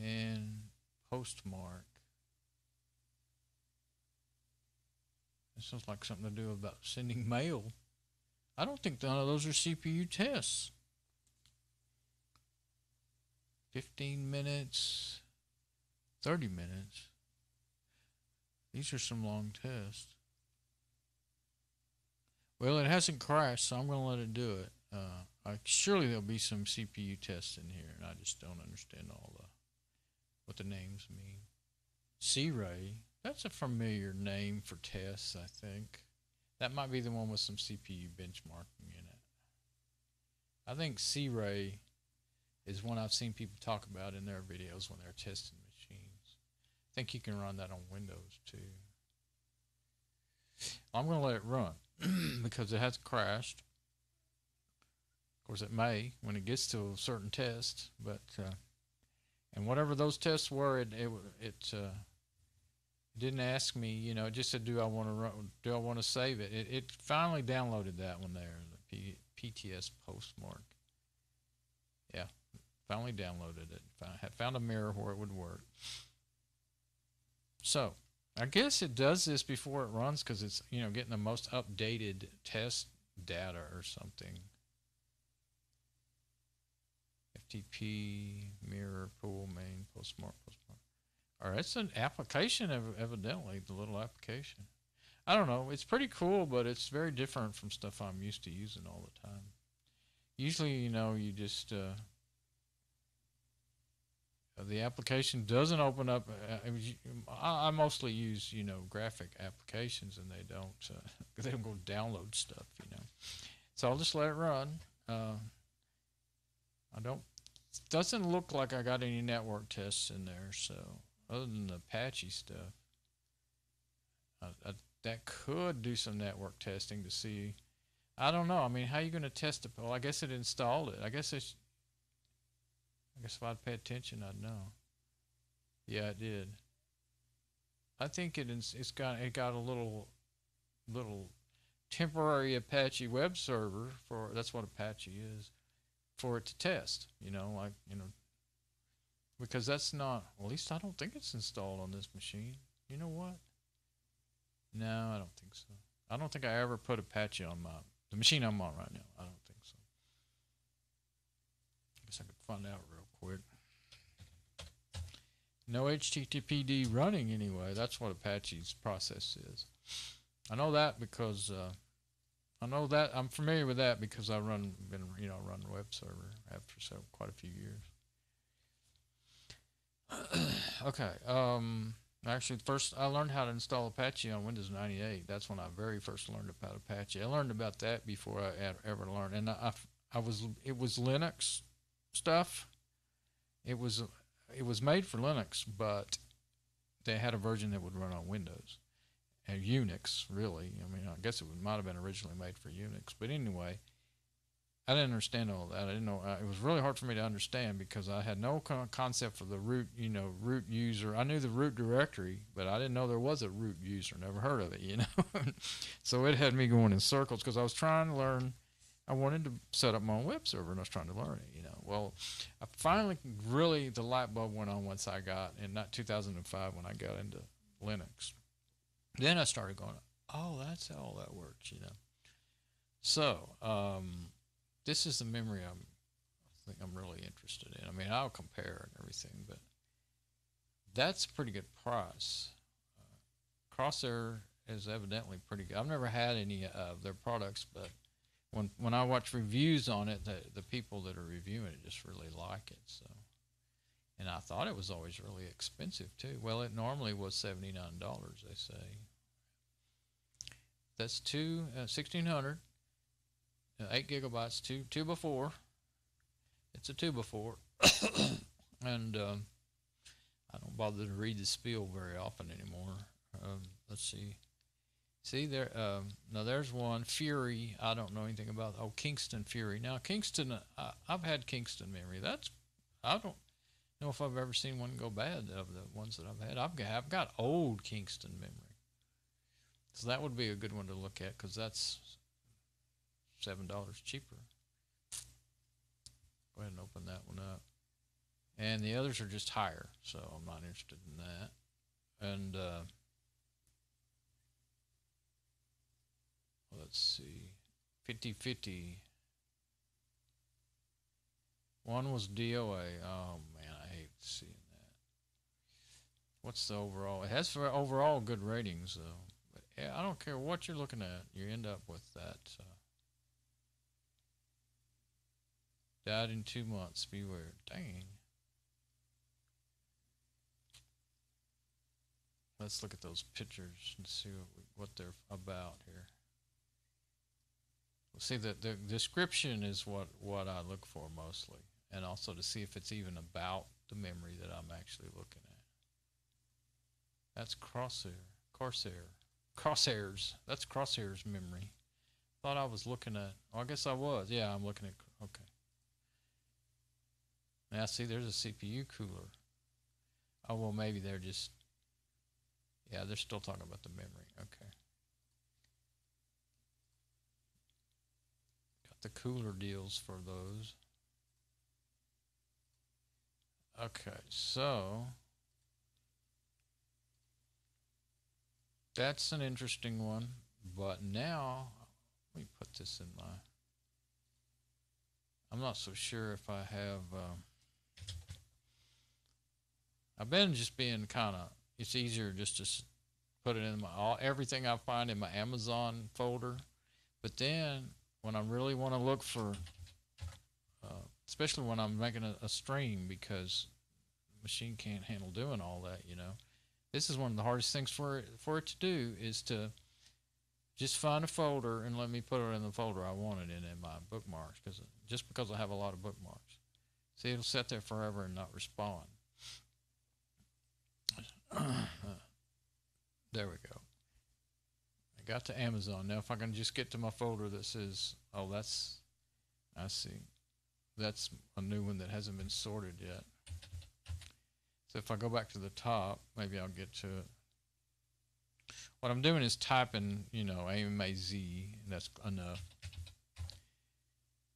And postmark. This sounds like something to do about sending mail. I don't think none of those are CPU tests. 15 minutes, 30 minutes. These are some long tests. Well, it hasn't crashed, so I'm going to let it do it. Surely there'll be some CPU tests in here, and I just don't understand what the names mean. C-Ray, that's a familiar name for tests, I think. That might be the one with some CPU benchmarking in it. I think C-Ray is one I've seen people talk about in their videos when they're testing machines. I think you can run that on Windows too. I'm going to let it run because it hasn't crashed. Of course, it may when it gets to a certain test, but and whatever those tests were, it didn't ask me. You know, it just said, "Do I want to run? Do I want to save it?" It finally downloaded that one there, the PTS postmark. Yeah, finally downloaded it. Found a mirror where it would work. So I guess it does this before it runs because it's, you know, getting the most updated test data or something. FTP, mirror, pool, main, postmark. All right, it's an application, evidently, the little application. I don't know. It's pretty cool, but it's very different from stuff I'm used to using all the time. Usually, you know, you just the application doesn't open up. I mostly use, you know, graphic applications, and they don't go download stuff, you know. So I'll just let it run. Doesn't look like I got any network tests in there. So other than the Apache stuff, that could do some network testing to see. I don't know. I mean, how are you going to test it? Well, I guess it installed it. I guess if I'd pay attention, I'd know. Yeah, it did. I think it's got a little temporary Apache web server for, that's what Apache is, for it to test. You know, like, you know, because that's not, well, at least I don't think it's installed on this machine. You know what? No, I don't think so. I don't think I ever put Apache on the machine I'm on right now. I don't think so. I guess I could find out real quick. No HTTPD running anyway. That's what Apache's process is. I know that because I'm familiar with that because I run a web server after quite a few years. Okay. Actually, first I learned how to install Apache on Windows 98. That's when I very first learned about Apache. I learned about that before I ever learned, and it was Linux stuff. It was made for Linux, but they had a version that would run on Windows and Unix. Really, I mean, I guess it might have been originally made for Unix, but anyway, I didn't understand all that. I didn't know. It was really hard for me to understand because I had no concept for the root user. I knew the root directory, but I didn't know there was a root user. Never heard of it, So it had me going in circles because I was trying to learn. I wanted to set up my own web server, and I was trying to learn it, Well, I finally really, the light bulb went on once I got in 2005 when I got into Linux. Then I started going, oh, that's how all that works, So, this is the memory I think I'm really interested in. I mean, I'll compare and everything, but that's a pretty good price. Crosshair is evidently pretty good. I've never had any of their products, but when I watch reviews on it, the people that are reviewing it just really like it. So, and I thought it was always really expensive too. Well, it normally was $79, they say. That's 1600, 8 gigabytes, two before. It's a 2 before, and I don't bother to read the spiel very often anymore. Let's see. See there. Now there's one Fury. I don't know anything about. Oh, Kingston Fury. Now Kingston. I've had Kingston memory. I don't know if I've ever seen one go bad of the ones that I've had. I've got old Kingston memory. So that would be a good one to look at because that's $7 cheaper. Go ahead and open that one up. And the others are just higher, so I'm not interested in that. And let's see, 50/50. One was DOA. Oh man, I hate seeing that. What's the overall? It has for overall good ratings though. But yeah, I don't care what you're looking at, you end up with that. Died in 2 months. Beware. Dang. Let's look at those pictures and see what they're about here. See, the description is what I look for mostly, and also to see if it's even about the memory that I'm actually looking at. That's Crosshairs. That's Crosshairs memory. Thought I was looking at. Oh, I guess I was. Yeah, I'm looking at. Okay. Now see, there's a CPU cooler. Oh well, maybe they're just. Yeah, they're still talking about the memory. Okay. Got the cooler deals for those. Okay, so that's an interesting one. But now, let me put this in my. I'm not so sure if I have. I've been just being kind of. It's easier just to put it in my everything I find in my Amazon folder. But then when I really want to look for, especially when I'm making a stream because the machine can't handle doing all that, you know. This is one of the hardest things for it to do is to just find a folder and let me put it in the folder I want it in my bookmarks just because I have a lot of bookmarks. See, it'll sit there forever and not respond. There we go. I got to Amazon. Now if I can just get to my folder that says, oh, I see. That's a new one that hasn't been sorted yet. So if I go back to the top, maybe I'll get to it. What I'm doing is typing, you know, AMAZ, and that's enough.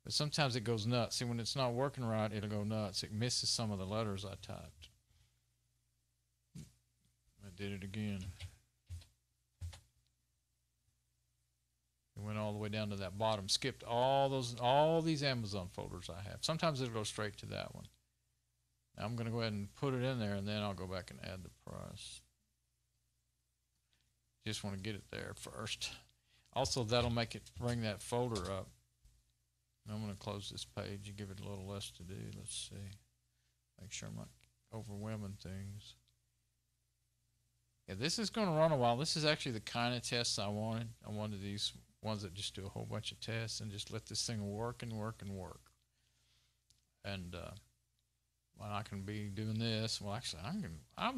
But sometimes it goes nuts. See, when it's not working right, it'll go nuts. It misses some of the letters I typed. I did it again. It went all the way down to that bottom, skipped all these Amazon folders I have. Sometimes it'll go straight to that one. Now I'm going to go ahead and put it in there, and then I'll go back and add the price. Just want to get it there first. Also, that'll make it bring that folder up. I'm going to close this page and give it a little less to do. Let's see. Make sure I'm not overwhelming things. Yeah, this is going to run a while. This is actually the kind of tests I wanted. I wanted these ones that just do a whole bunch of tests and just let this thing work and work and work. And when I can be doing this, well, actually, I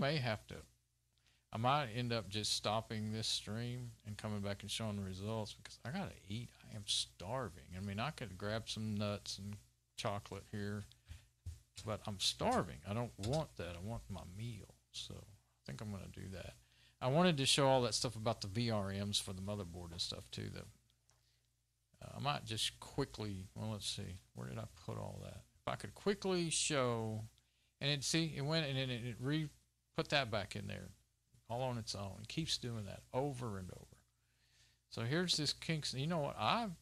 might end up just stopping this stream and coming back and showing the results because I got to eat. I am starving. I mean, I could grab some nuts and chocolate here, but I'm starving. I don't want that. I want my meal. So I think I'm going to do that. I wanted to show all that stuff about the VRMs for the motherboard and stuff too. I might just quickly, well, let's see, where did I put all that? If I could quickly show, and it went and then it put that back in there all on its own. It keeps doing that over and over. So here's this Kingston. You know what? I've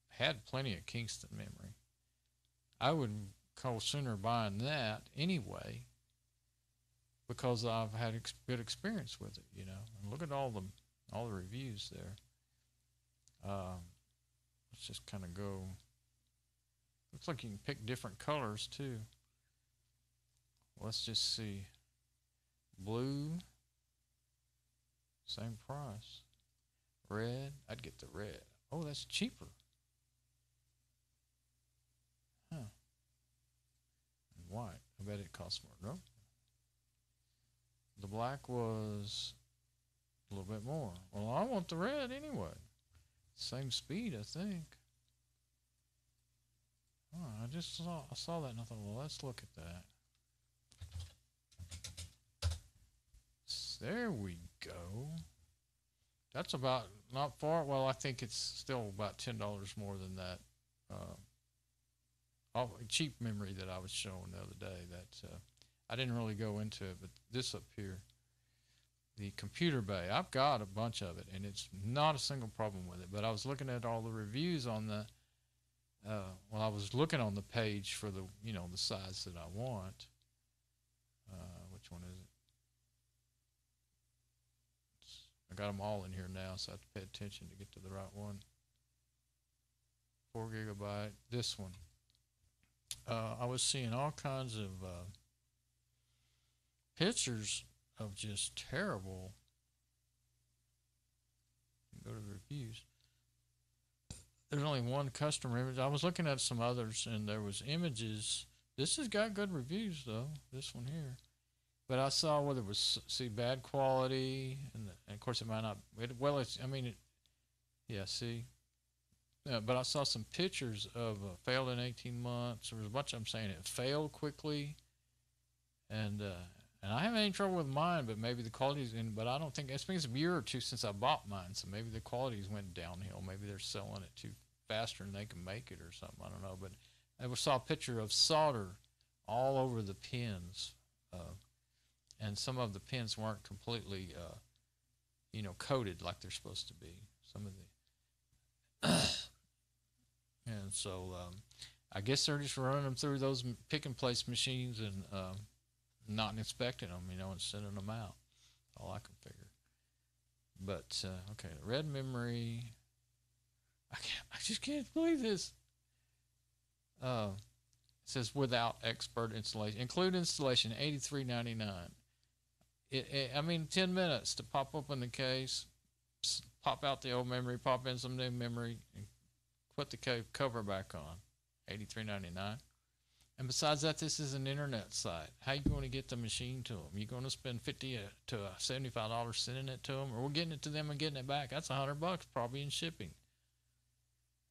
had plenty of Kingston memory. I would go sooner buying that anyway, because I've had good experience with it, you know. And look at all the all the reviews there. Let's just kind of go. Looks like you can pick different colors too. Let's just see. Blue, same price. Red, I'd get the red. Oh, that's cheaper. Huh. And white, I bet it costs more. No. The black was a little bit more. Well, I want the red anyway. Same speed, I think. Oh, I saw that and I thought, well, let's look at that. There we go. That's about not far. Well, I think it's still about $10 more than that cheap memory that I was showing the other day. That I didn't really go into it, but this up here, the computer bay, I've got a bunch of it, and it's not a single problem with it. But I was looking at all the reviews on the well, I was looking on the page for the the size that I want. Which one is it? I got them all in here now, so I have to pay attention to get to the right one. 4 gigabyte. This one. I was seeing all kinds of pictures of just terrible. Go to the reviews. There's only one customer image. I was looking at some others, and there was images. This has got good reviews, though. This one here. But I saw whether it was bad quality, and of course it might not. Well, it's yeah. See, but I saw some pictures of failed in 18 months. There was a bunch of them saying it failed quickly, and I haven't any trouble with mine, but maybe the quality's in. But I don't think it's been a year or two since I bought mine, so maybe the quality's went downhill. Maybe they're selling it too faster than they can make it or something. I don't know. But I saw a picture of solder all over the pins. And some of the pins weren't completely, coated like they're supposed to be. Some of the, and so I guess they're just running them through those pick and place machines and not inspecting them, and sending them out. All I can figure. But okay, the red memory. I just can't believe this. It says without expert installation, include installation, $83.99. I mean, 10 minutes to pop open the case, pop out the old memory, pop in some new memory, and put the cover back on. $83.99. And besides that, this is an internet site. How are you going to get the machine to them? You're going to spend $50 to $75 sending it to them, or we're getting it to them and getting it back. That's $100 probably in shipping.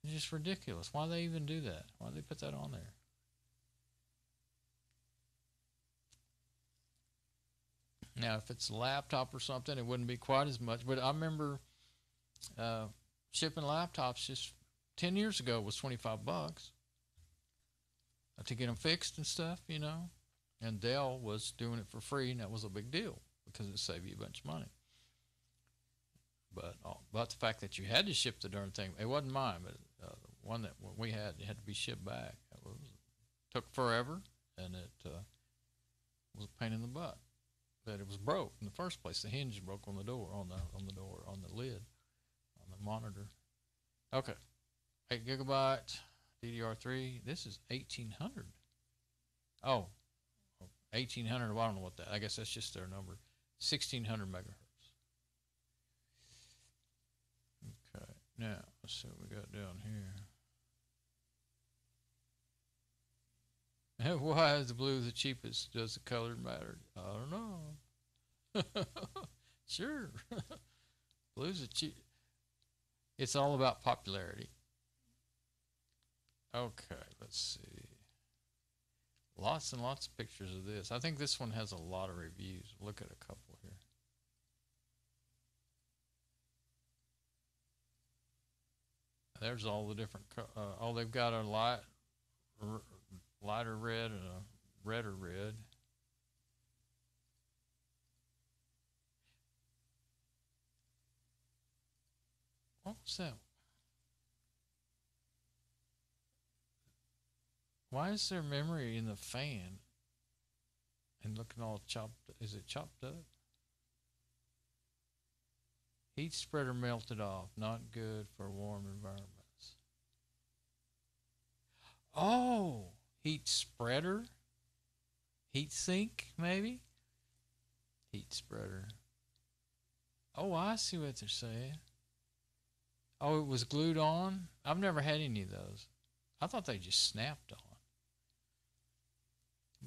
It's just ridiculous. Why do they even do that? Why do they put that on there? Now, if it's a laptop or something, it wouldn't be quite as much. But I remember shipping laptops just 10 years ago was $25 to get them fixed and stuff, And Dell was doing it for free, and that was a big deal because it saved you a bunch of money. But the fact that you had to ship the darn thing, it wasn't mine, but the one that we had, it had to be shipped back. Took forever, and it was a pain in the butt. That it was broke in the first place. The hinge broke on the door, on the lid, on the monitor. Okay, 8 gigabyte DDR3. This is 1800. Oh, 1800. Well, I don't know what that. I guess that's just their number. 1600 megahertz. Okay, now let's see what we got down here. Why is the blue the cheapest? Does the color matter? I don't know. Sure. Blue's the cheap. It's all about popularity. Okay, let's see. Lots and lots of pictures of this. I think this one has a lot of reviews. Look at a couple here. There's all the different. They've got a lighter red and a redder red. What was that? Why is there memory in the fan? And looking all chopped. Is it chopped up? Heat spreader melted off. Not good for warm environments. Oh, heat spreader? Heat sink, maybe? Heat spreader. Oh, I see what they're saying. Oh, it was glued on? I've never had any of those. I thought they just snapped on.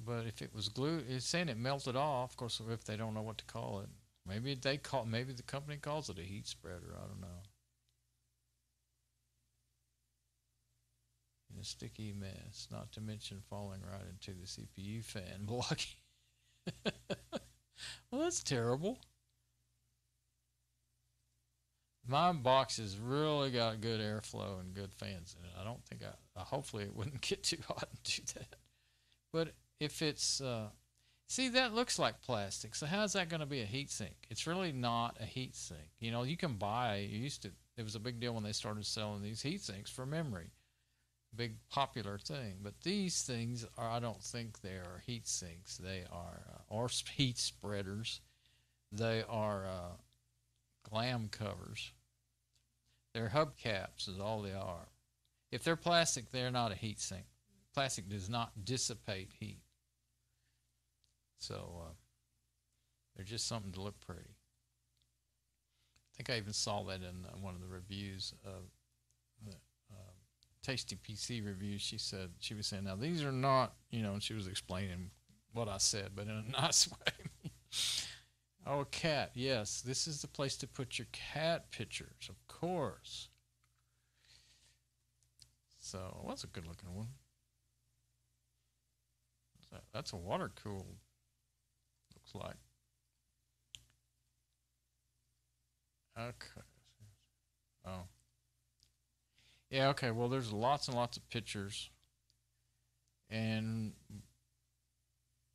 But if it was glued, it's saying it melted off. Of course, if they don't know what to call it, maybe the company calls it a heat spreader. I don't know. In a sticky mess, not to mention falling right into the CPU fan blocking. Well, that's terrible. My box has really got good airflow and good fans in it. I don't think hopefully it wouldn't get too hot and do that. But if it's, see, that looks like plastic. So how's that going to be a heat sink? It's really not a heat sink. You know, you can buy, it was a big deal when they started selling these heat sinks for memory. Big popular thing. But these things I don't think they are heat sinks. They are, or heat spreaders. They are glam covers. They're hubcaps is all they are. If they're plastic, they're not a heat sink. Plastic does not dissipate heat. So they're just something to look pretty. I think I even saw that in one of the reviews of the Tasty PC reviews. She was saying, now these are not, and she was explaining what I said, but in a nice way. Oh, cat. Yes, this is the place to put your cat pictures, of course. So, that's a good looking one. That's a water cooled, looks like. Okay. Oh. Yeah, okay. Well, there's lots and lots of pictures. And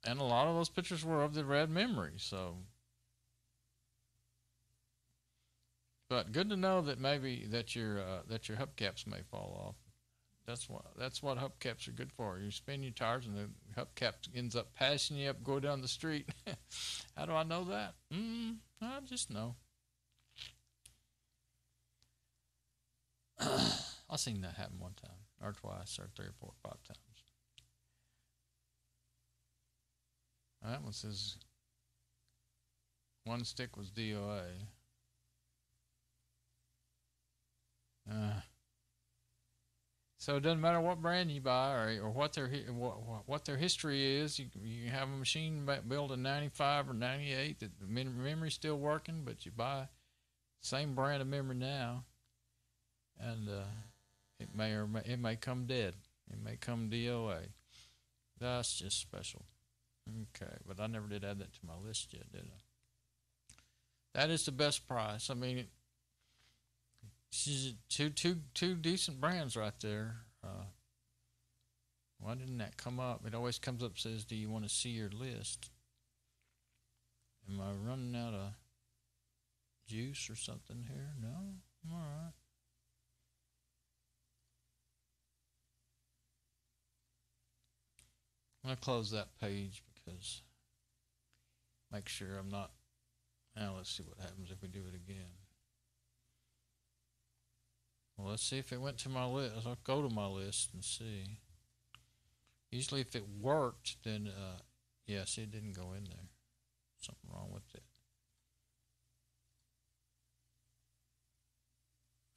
a lot of those pictures were of the red memory, so. But good to know that maybe that your hubcaps may fall off. That's what hubcaps are good for. You spin your tires and the hubcap ends up passing you up, go down the street. How do I know that? I just know. I've seen that happen one time, or twice, or 3 or 4 or 5 times. That one says one stick was DOA. So it doesn't matter what brand you buy or what their history is. You can have a machine built in 95 or 98 that the memory's still working, but you buy the same brand of memory now, and it may come dead. It may come DOA. That's just special. Okay, but I never did add that to my list yet, did I? That is the best price. I mean, two decent brands right there. Why didn't that come up? It always comes up, says, do you want to see your list? Am I running out of juice or something here? No? All right. I'm going to close that page because make sure I'm not. Now let's see what happens if we do it again. Well, let's see if it went to my list. I'll go to my list and see. Usually if it worked, then, see, it didn't go in there. Something wrong with it.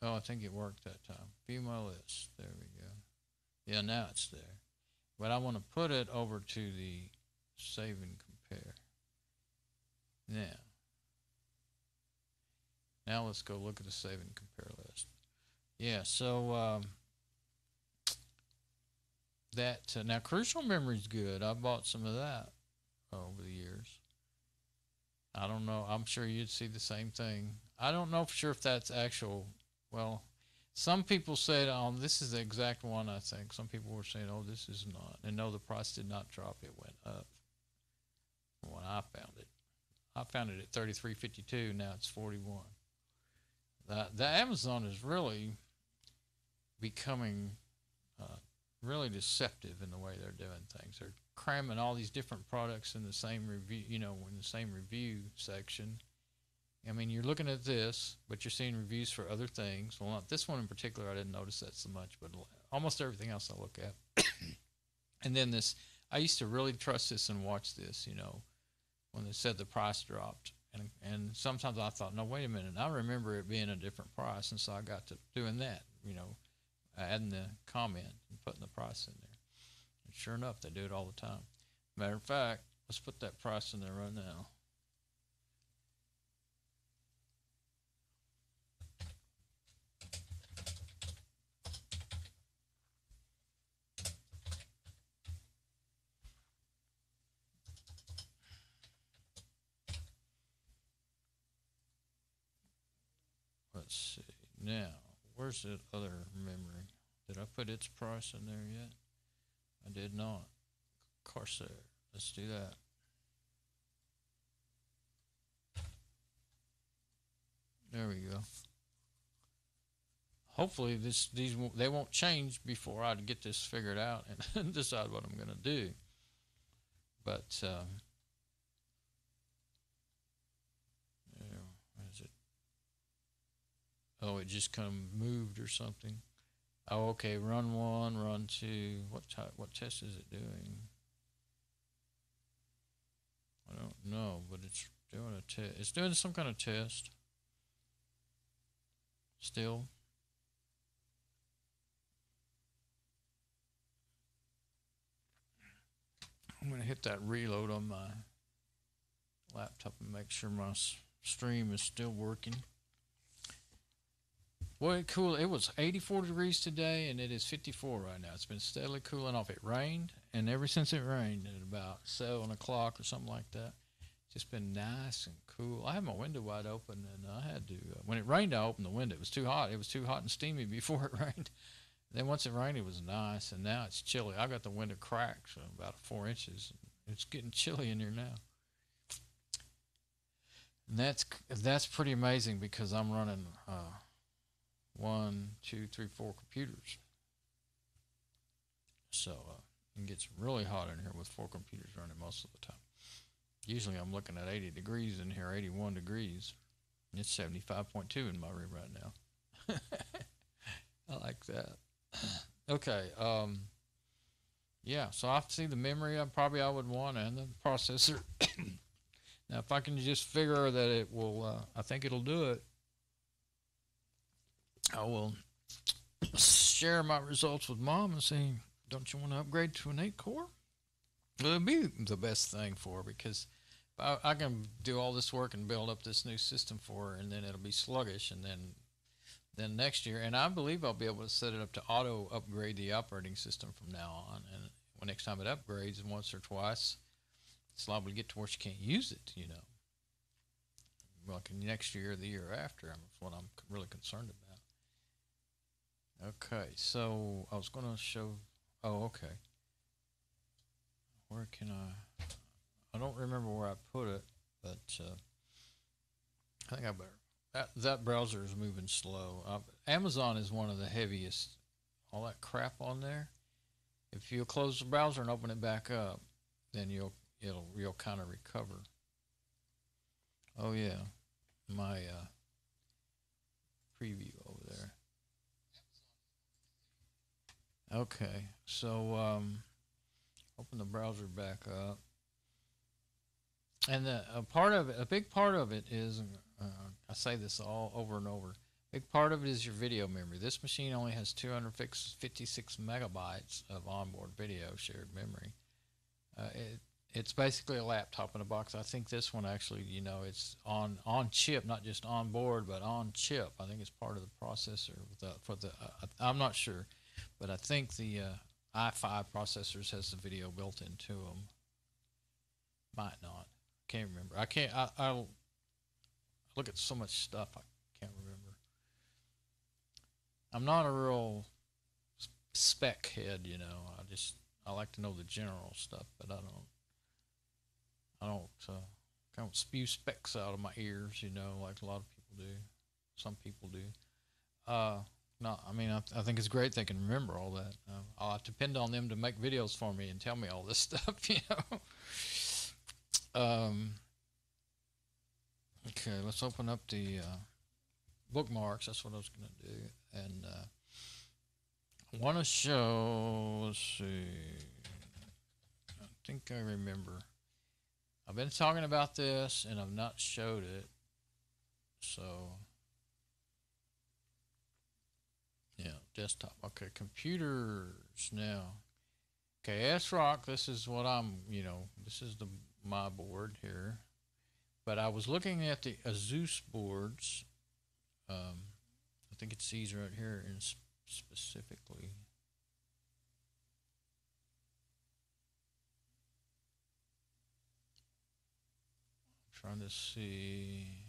Oh, I think it worked that time. View my list. There we go. Yeah, now it's there. But I want to put it over to the save and compare. Now let's go look at the save and compare list. Yeah, so now crucial memory is good. I bought some of that over the years. I don't know. I'm sure you'd see the same thing. I don't know for sure if that's actual. Well, some people said, this is the exact one, I think. Some people were saying, this is not. And no, the price did not drop. It went up when I found it. I found it at $33.52. Now it's $41. The Amazon is really becoming really deceptive in the way they're doing things. They're cramming all these different products in the same review, in the same review section, I mean, you're looking at this, but you're seeing reviews for other things. Well, not this one in particular. I didn't notice that so much, but almost everything else I look at. And then this, I used to really trust this and watch this, you know, when they said the price dropped. And sometimes I thought, no, wait a minute. I remember it being a different price. And so I got to doing that, you know, adding the comment and putting the price in there. And sure enough, they do it all the time. Matter of fact, let's put that price in there right now. Let's see. Now, where's that other memory? Did I put its price in there yet? I did not. Corsair. Let's do that. There we go. Hopefully they won't change before I get this figured out and decide what I'm going to do. But where is it? Oh, it just kind of moved or something. Oh, okay. Run 1, run 2. What test is it doing? I don't know, but it's doing a test. It's doing some kind of test. Still. I'm going to hit that reload on my laptop and make sure my stream is still working. Boy, cool. It was 84 degrees today, and it is 54 right now. It's been steadily cooling off. It rained, and ever since it rained at about 7 o'clock or something like that, it's just been nice and cool. I had my window wide open, and I had to, when it rained, I opened the window. It was too hot. It was too hot and steamy before it rained. Then once it rained, it was nice, and now it's chilly. I got the window cracked, so about 4 inches. It's getting chilly in here now. And that's pretty amazing because I'm running 1, 2, 3, 4 computers. So it gets really hot in here with 4 computers running most of the time. Usually I'm looking at 80 degrees in here, 81 degrees. It's 75.2 in my room right now. I like that. Okay. Yeah, so I see the memory I would want and the processor. Now, if I can just figure that it will, I think it'll do it. I will share my results with Mom and say, don't you want to upgrade to an 8-core? Well, it'd be the best thing for her because I can do all this work and build up this new system for her, and then it'll be sluggish, and then next year, and I believe I'll be able to set it up to auto upgrade the operating system from now on, and when next time it upgrades once or twice, it's liable to get to where she can't use it, you know. Like next year or the year after, that's what I'm really concerned about. Okay, so I was going to show, oh, okay. Where can I don't remember where I put it, but I think I better. That browser is moving slow. Amazon is one of the heaviest. All that crap on there. If you close the browser and open it back up, then you'll kind of recover. Oh yeah, my preview over there. Okay, so open the browser back up, and a big part of it is, I say this all over and over. Big part of it is your video memory. This machine only has 256 megabytes of onboard video shared memory. It's basically a laptop in a box. I think this one actually, you know, it's on chip, not just on board, but on chip. I think it's part of the processor I'm not sure, but I think the i5 processors has the video built into them. Might not. Can't remember. I look at so much stuff I can't remember. I'm not a real spec head, you know. I like to know the general stuff, but I don't spew specs out of my ears, you know, like a lot of people do. Some people do. No, I mean, I think it's great they can remember all that. I'll have to depend on them to make videos for me and tell me all this stuff, you know. Okay, let's open up the bookmarks. That's what I was going to do. And I want to show, let's see, I think I remember. I've been talking about this and I've not showed it. So, yeah, desktop. Okay, computers now. Okay, ASRock, this is what this is my board here. But I was looking at the Asus boards. I think it's these right here and specifically. I'm trying to see.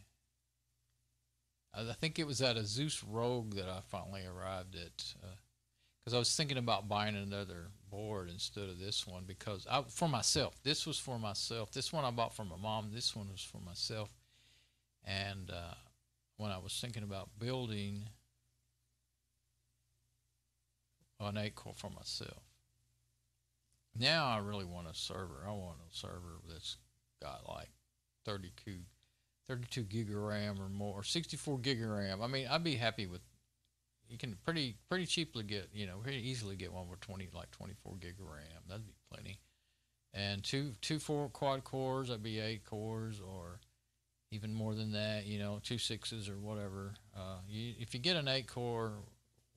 I think it was at Asus Rogue that I finally arrived at. Because I was thinking about buying another board instead of this one because for myself. This was for myself. This one I bought for my mom. This one was for myself. And when I was thinking about building an 8-core for myself, now I really want a server. I want a server that's got like 32 gig of RAM or more, 64 gig of RAM. I mean, I'd be happy with. You can pretty cheaply get, pretty easily get one with 24 gig of RAM. That'd be plenty. And two 4 quad cores, that'd be 8 cores, or even more than that. 2 6s or whatever. If you get an 8-core,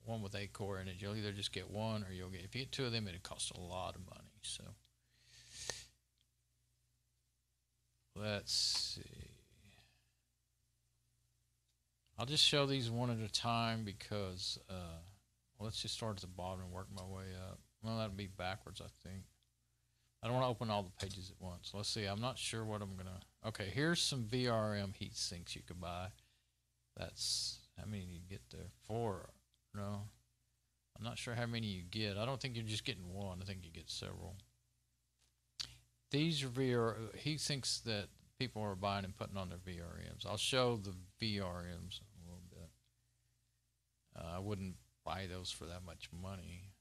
one with 8-core in it, you'll either just get one, or if you get 2 of them, it'd cost a lot of money. So let's see. I'll just show these one at a time because let's just start at the bottom and work my way up. Well, that'll be backwards, I think. I don't want to open all the pages at once. Let's see. I'm not sure what I'm going to... Okay, here's some VRM heat sinks you could buy. That's... How many you get there? 4. No. I'm not sure how many you get. I don't think you're just getting one. I think you get several. These are heat sinks that people are buying and putting on their VRMs. I'll show the VRMs a little bit. I wouldn't buy those for that much money.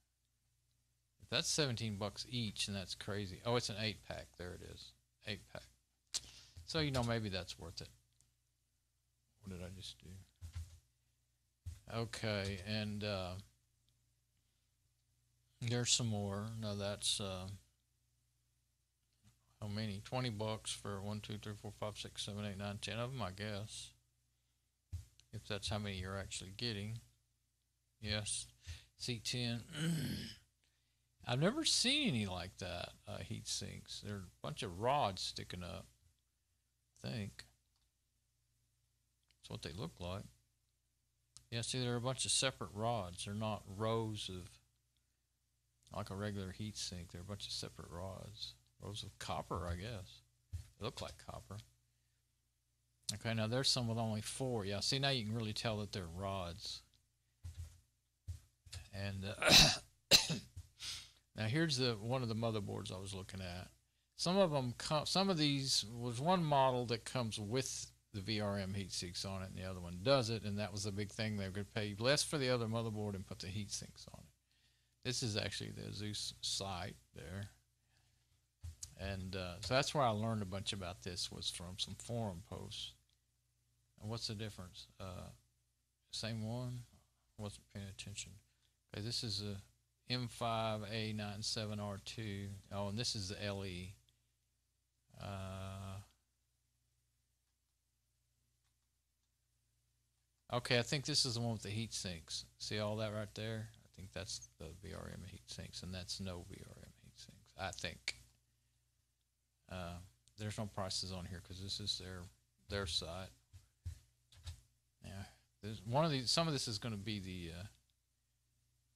If that's $17 each, and that's crazy. Oh, it's an 8-pack. There it is. 8-pack. So, maybe that's worth it. What did I just do? Okay, and there's some more. Now that's how many? $20 for 1, 2, 3, 4, 5, 6, 7, 8, 9, 10 of them, I guess. If that's how many you're actually getting. Yes, C10. I've never seen any like that, heat sinks. There are a bunch of rods sticking up, I think. That's what they look like. Yeah, see, there are a bunch of separate rods. They're not rows of, like a regular heat sink. They're a bunch of separate rods. Rows of copper, I guess. They look like copper. Okay, now there's some with only 4. Yeah, see, now you can really tell that they're rods. And now here's one of the motherboards I was looking at. Some of these was one model that comes with the VRM heat sinks on it, and the other one doesn't, and that was the big thing. They could pay less for the other motherboard and put the heat sinks on it. This is actually the Asus site there. And so that's where I learned a bunch about this, was from some forum posts. And what's the difference? Same one? I wasn't paying attention. Okay, this is a M5A97R2. Oh, and this is the LE. Okay, I think this is the one with the heat sinks. See all that right there? I think that's the VRM heat sinks, and that's no VRM heat sinks, I think. There's no prices on here because this is their site. Yeah, some of this is going to be the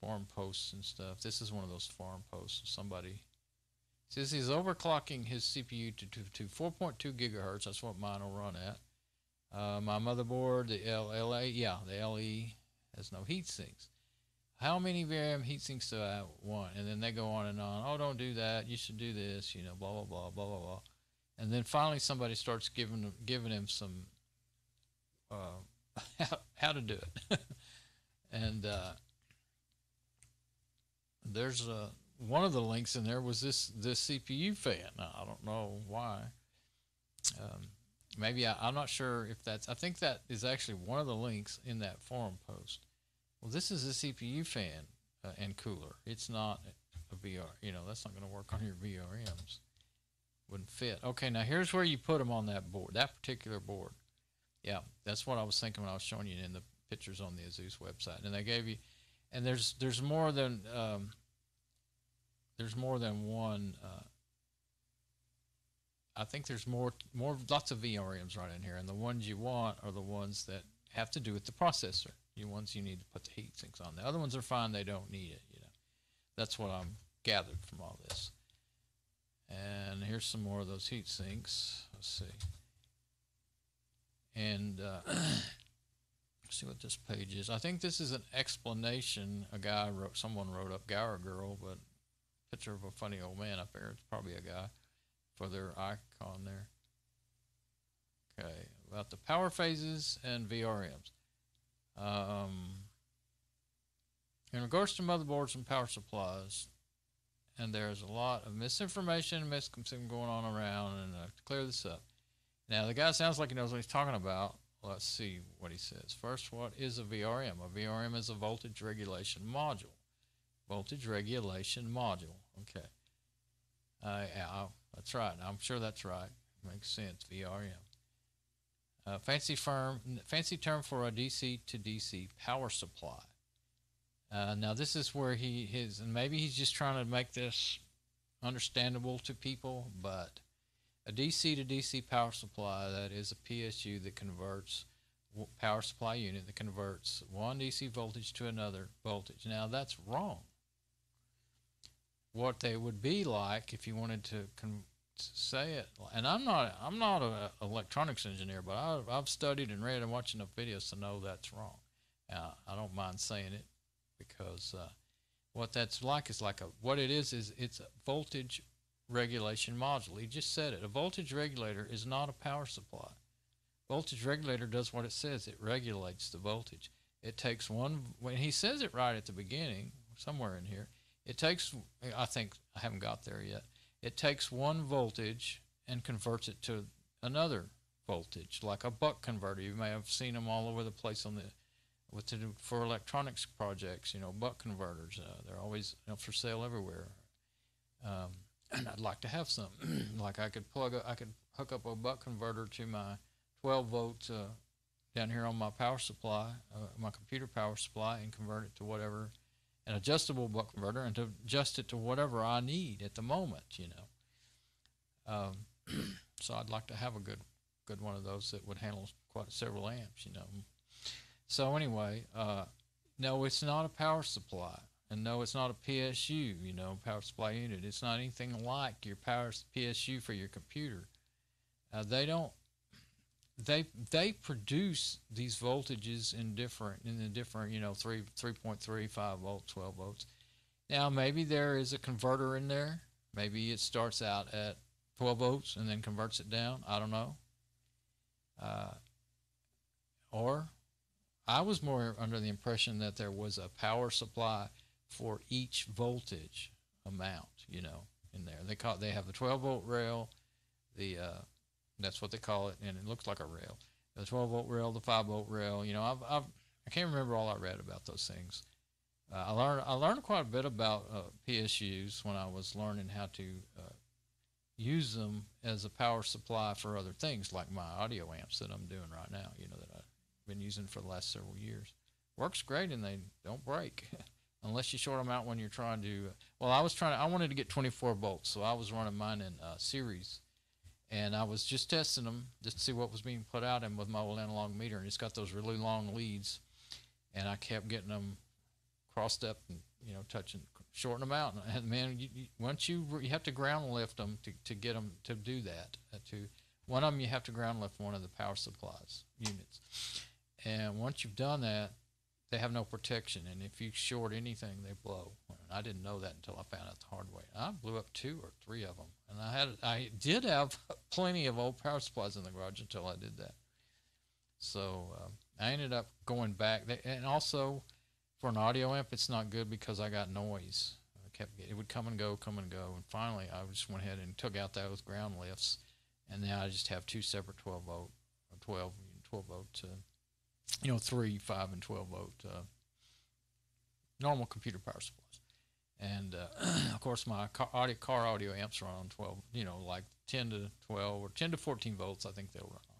forum posts and stuff. This is one of those forum posts. Somebody says he's overclocking his CPU to 4.2 gigahertz. That's what mine will run at. My motherboard, the LE has no heat sinks. How many VRM heat sinks do I want? And then they go on and on. Oh, don't do that. You should do this. Blah blah blah blah blah blah. And then finally somebody starts giving him some how to do it. And there's one of the links in there was this CPU fan. Now, I don't know why. maybe I'm not sure if that's. I think that is actually one of the links in that forum post. Well, this is a CPU fan and cooler. It's not a VR. You know, that's not going to work on your VRMs. Wouldn't fit. Okay, now here's where you put them on that board, that particular board. Yeah, that's what I was thinking when I was showing you in the pictures on the Asus website. And they gave you, and there's more than one. I think there's lots of VRMs right in here, and the ones you want are the ones that have to do with the processor. The ones you need to put the heat sinks on. The other ones are fine; they don't need it. You know, that's what I'm gathered from all this. And here's some more of those heat sinks. Let's see. And let's see what this page is. I think this is an explanation. Someone wrote up, guy or girl, but picture of a funny old man. I figure it's probably a guy for their icon there. Okay, about the power phases and VRMs. In regards to motherboards and power supplies, and there's a lot of misinformation and misconception going on around, and to clear this up. Now, the guy sounds like he knows what he's talking about. Let's see what he says. First, what is a VRM? A VRM is a voltage regulation module. Voltage regulation module. Okay. Yeah, that's right. I'm sure that's right. Makes sense. VRM. Fancy term for a DC to DC power supply. Now this is where and maybe he's just trying to make this understandable to people, but a DC to DC power supply, that is a PSU that converts power supply unit that converts one DC voltage to another voltage. Now that's wrong. What they would be like if you wanted to say it, and I'm not an electronics engineer, but I've studied and read and watched enough videos to know that's wrong. I don't mind saying it, because what that's like is what it is it's a voltage regulation module. He just said it. A voltage regulator is not a power supply. Voltage regulator does what it says. It regulates the voltage. It takes when he says it right at the beginning, somewhere in here, it takes, I think, I haven't got there yet, it takes one voltage and converts it to another voltage, like a buck converter. You may have seen them all over the place for electronics projects, buck converters. They're always for sale everywhere. And I'd like to have some. Like I could hook up a buck converter to my 12 volt down here on my power supply, my computer power supply, and convert it to whatever, an adjustable buck converter, and to adjust it to whatever I need at the moment, So I'd like to have a good one of those that would handle quite several amps, So anyway, no, it's not a power supply. And no, it's not a PSU, power supply unit. It's not anything like your power PSU for your computer. They produce these voltages in the different 3.3, 5 volts, 12 volts. Now maybe there is a converter in there. Maybe it starts out at 12 volts and then converts it down. I don't know. Or I was more under the impression that there was a power supply for each voltage amount, in there. They have the 12 volt rail, that's what they call it, and it looks like a rail. The 12 volt rail, the 5 volt rail. I can't remember all I read about those things. I learned quite a bit about PSUs when I was learning how to use them as a power supply for other things, like my audio amps that I'm doing right now. That I've been using for the last several years. Works great, and they don't break. Unless you short them out when you're trying to, I wanted to get 24 volts, so I was running mine in series, and I was just testing them just to see what was being put out in with my old analog meter, and it's got those really long leads, and I kept getting them crossed up and, shorten them out, and man, once you have to ground lift them to get them to do that. One of them you have to ground lift one of the power supplies units, and once you've done that, they have no protection, and if you short anything, they blow. And I didn't know that until I found out the hard way. I blew up 2 or 3 of them, and I did have plenty of old power supplies in the garage until I did that. So I ended up going back, and also for an audio amp, it's not good because I got noise. It would come and go, and finally I just went ahead and took out those ground lifts and now I just have two separate 12 volt, 12 volt, 3, 5, and 12 volt normal computer power supplies. And of course, my car audio amps run on 12, like 10 to 12 or 10 to 14 volts. I think they'll run on.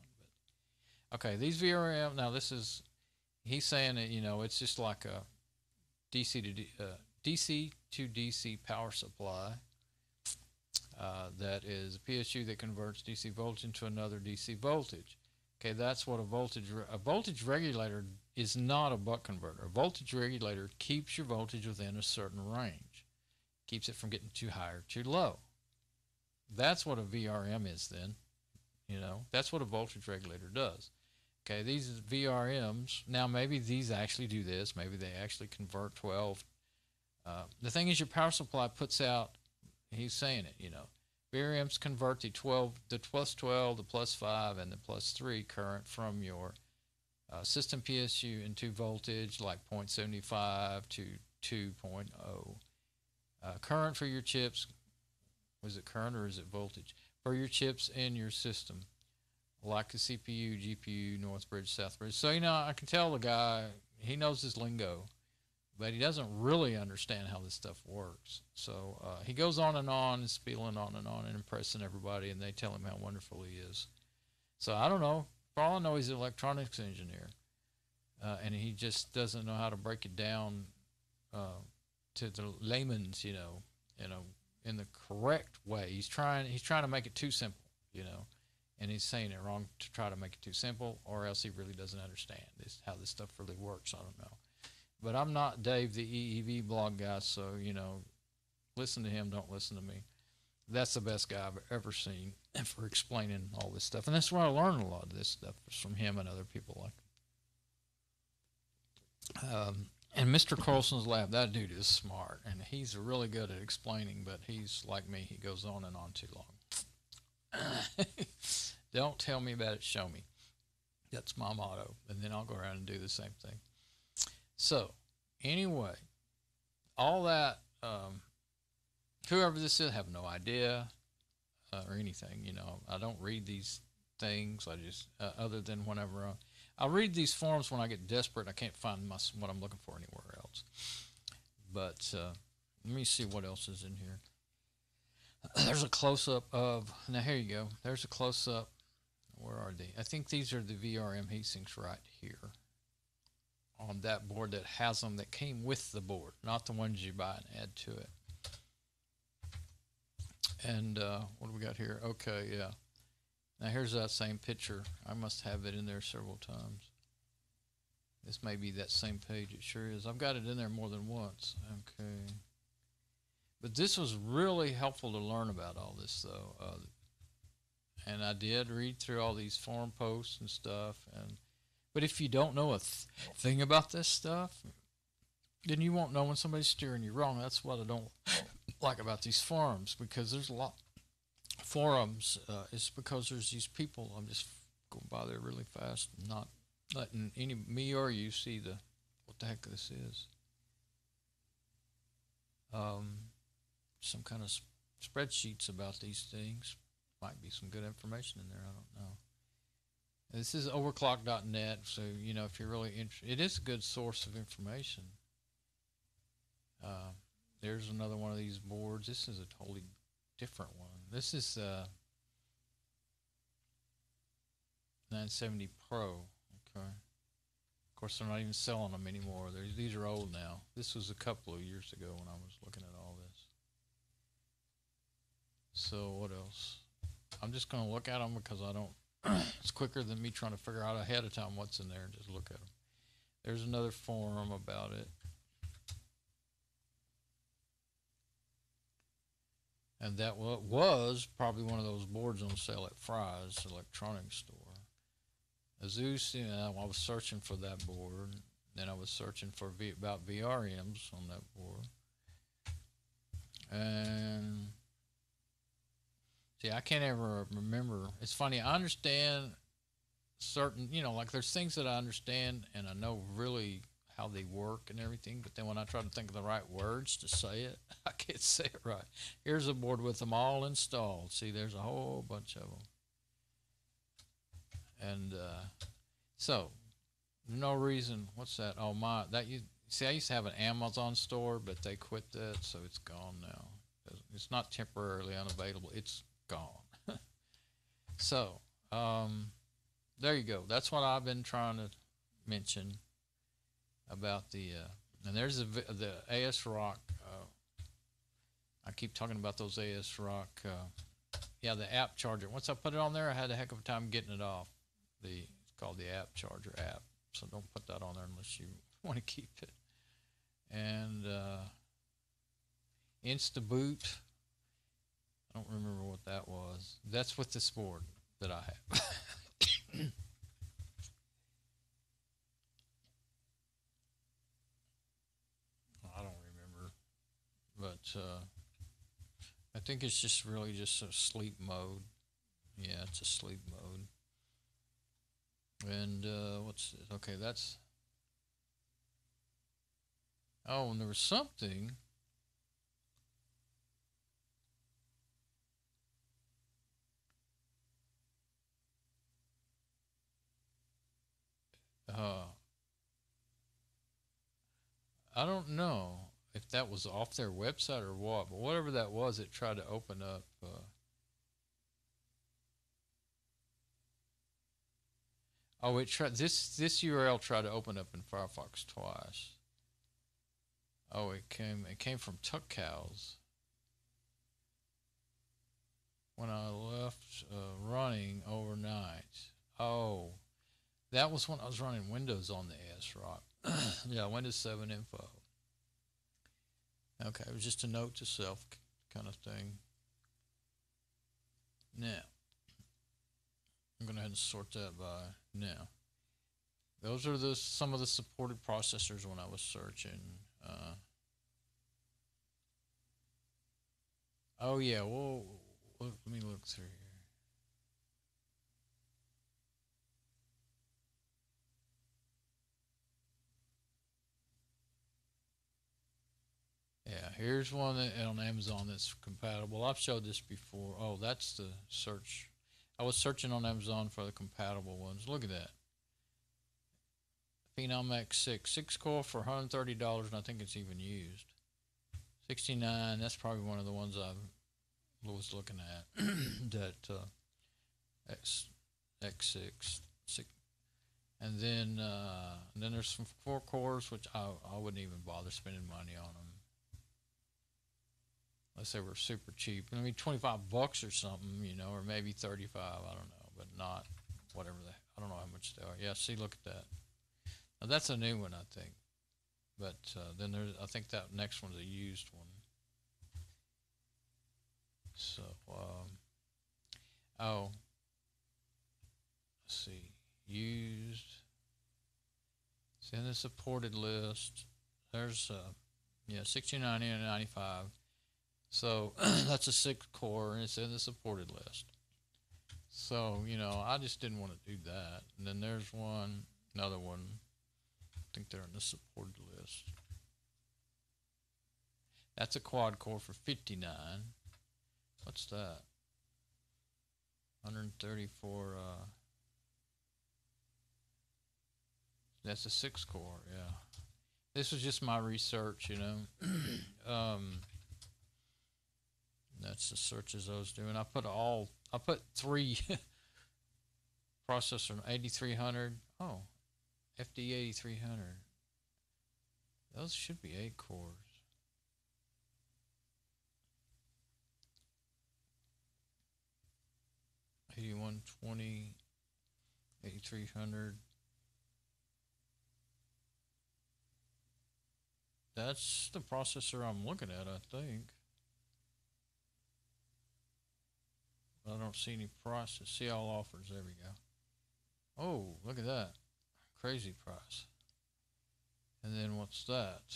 But okay, these VRM. Now he's saying that it's just like a DC to DC power supply. That is a PSU that converts DC voltage into another DC voltage. Okay, that's what a voltage regulator is. Not a buck converter. A voltage regulator keeps your voltage within a certain range, keeps it from getting too high or too low. That's what a VRM is then. That's what a voltage regulator does. Okay, these VRMs, now maybe these actually do this. Maybe they actually convert 12. The thing is, your power supply puts out, he's saying it, VRMs convert the plus 12, the plus 5, and the plus 3 current from your system PSU into voltage like 0.75 to 2.0. Current for your chips, was it current or is it voltage? For your chips in your system, like the CPU, GPU, Northbridge, Southbridge. So, I can tell the guy, he knows his lingo, but he doesn't really understand how this stuff works. So he goes on and spieling on and impressing everybody, and they tell him how wonderful he is. So I don't know. For all I know, he's an electronics engineer, and he just doesn't know how to break it down to the layman's, in the correct way. He's trying to make it too simple, and he's saying it wrong to try to make it too simple, or else he really doesn't understand how this stuff really works. I don't know. But I'm not Dave, the EEV blog guy, so, listen to him, don't listen to me. That's the best guy I've ever seen for explaining all this stuff. And that's where I learned a lot of this stuff, is from him and other people like him. And Mr. Carlson's lab, that dude is smart, and he's really good at explaining, but he's like me. He goes on and on too long. Don't tell me about it, show me. That's my motto, and then I'll go around and do the same thing. So, anyway, all that, whoever this is, I have no idea or anything. I don't read these things. I just, other than whenever I read these forums when I get desperate, I can't find what I'm looking for anywhere else. But let me see what else is in here. There's a close-up of, now here you go. There's a close-up. Where are they? I think these are the VRM heatsinks right here on that board that has them, that came with the board, not the ones you buy and add to it. And what do we got here? Okay, yeah. Now here's that same picture. I must have it in there several times. This may be that same page. It sure is. I've got it in there more than once. Okay. But this was really helpful to learn about all this, though. And I did read through all these forum posts and stuff. But if you don't know a thing about this stuff, then you won't know when somebody's steering you wrong. That's what I don't like about these forums, because there's a lot of forums. It's because there's these people. I'm just going by there really fast, not letting me or you see what the heck this is. Some kind of spreadsheets about these things. Might be some good information in there. I don't know. This is overclock.net, so, if you're really interested, it is a good source of information. There's another one of these boards. This is a totally different one. This is 970 Pro. Okay. Of course, they're not even selling them anymore. These are old now. This was a couple of years ago when I was looking at all this. So what else? I'm just going to look at them because I don't. It's quicker than me trying to figure out ahead of time what's in there and just look at them. There's another forum about it. And that was probably one of those boards on sale at Fry's electronics store. Azus, I was searching for that board. Then I was searching for about VRMs on that board. And see, I can't ever remember. It's funny, I understand certain, like there's things that I understand and I know really how they work and everything, but then when I try to think of the right words to say it, I can't say it right. Here's a board with them all installed. See, there's a whole bunch of them. And so no reason. What's that? Oh my, that you see, I used to have an Amazon store, but they quit that, so it's gone now. It's not temporarily unavailable. It's gone. So there you go. That's what I've been trying to mention about the and there's the ASRock. I keep talking about those ASRock. Yeah, the app charger. Once I put it on there, I had a heck of a time getting it off. It's called the app charger app. So don't put that on there unless you want to keep it. And InstaBoot. I don't remember what that was. That's with this board that I have. I don't remember, but I think it's just really just a sleep mode. Yeah, it's a sleep mode. And what's this? Okay, that's. Oh, and there was something. I don't know if that was off their website or what, but whatever that was, it tried to open up. Oh, it tried this URL tried to open up in Firefox twice. Oh, it came from Tuck Cows. When I left running overnight. Oh, that was when I was running Windows on the ASRock. Yeah, Windows 7 info. Okay, it was just a note to self kind of thing. Now, I'm going to go ahead and sort that by now. Those are some of the supported processors when I was searching. Oh yeah, well, let me look through here. Yeah, here's one on Amazon that's compatible. I've showed this before. Oh, that's the search. I was searching on Amazon for the compatible ones. Look at that. Phenom X6, 6 core for $130, and I think it's even used. 69, that's probably one of the ones I was looking at. That X6. And then there's some 4 cores, which I wouldn't even bother spending money on them. Unless they were super cheap. I mean, $25 or something, you know, or maybe 35, I don't know, but not whatever I don't know how much they are. Yeah, see, look at that. Now, that's a new one, I think. But then I think that next one's a used one. So, oh, let's see, used. It's in the supported list. There's, yeah, 1690 and 95. So that's a 6 core, and it's in the supported list. So, you know, I just didn't want to do that. And then there's another one. I think they're in the supported list. That's a quad core for 59. What's that? 134. That's a 6 core, yeah. This was just my research, you know. That's the searches I was doing. I put 3 processor 8300. Oh, FD 8300. Those should be 8 cores. $8120, 8300. That's the processor I'm looking at, I think. I don't see any prices. See all offers. There we go. Oh, look at that. Crazy price. And then what's that?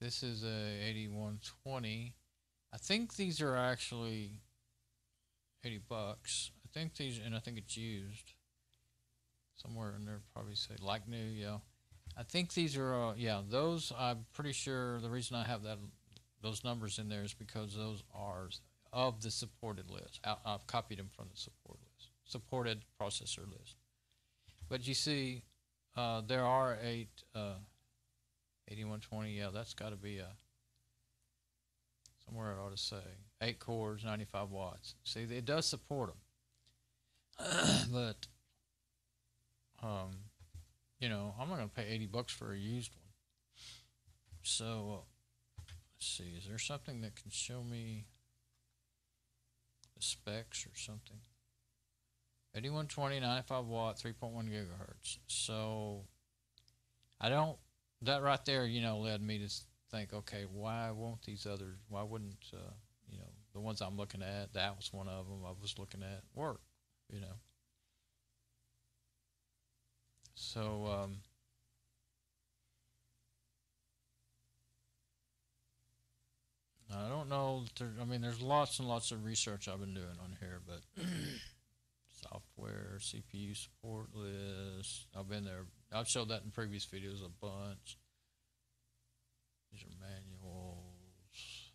This is a 8120. I think these are actually $80. I think these, and I think it's used. Somewhere in there probably say like new, yeah. I think these are, yeah, those I'm pretty sure the reason I have those numbers in there is because those are of the supported list. I've copied them from the support list. supported processor list. But you see, there are 8120. Yeah, that's got to be somewhere it ought to say 8 cores, 95 watts. See, it does support them, but you know, I'm not going to pay $80 for a used one. So let's see, is there something that can show me the specs or something? 8120, 95 watt, 3.1 gigahertz. So I don't, that right there, you know, led me to think, okay, why won't these others, why wouldn't, you know, the ones I'm looking at, that was one of them I was looking at, work, you know? So, I don't know, I mean, there's lots and lots of research I've been doing on here, but software, CPU support list, I've been there, I've showed that in previous videos a bunch. These are manuals.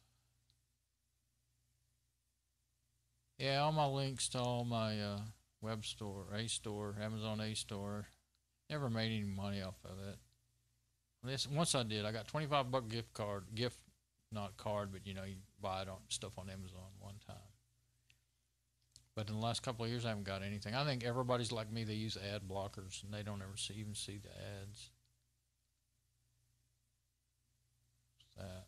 Yeah, all my links to all my web store, A-store, Amazon A-store. Never made any money off of it. Once I did, I got $25 gift card, not card, but you know, you buy it on stuff on Amazon one time. But in the last couple of years, I haven't got anything. I think everybody's like me; they use ad blockers, and they don't ever even see the ads. What's that?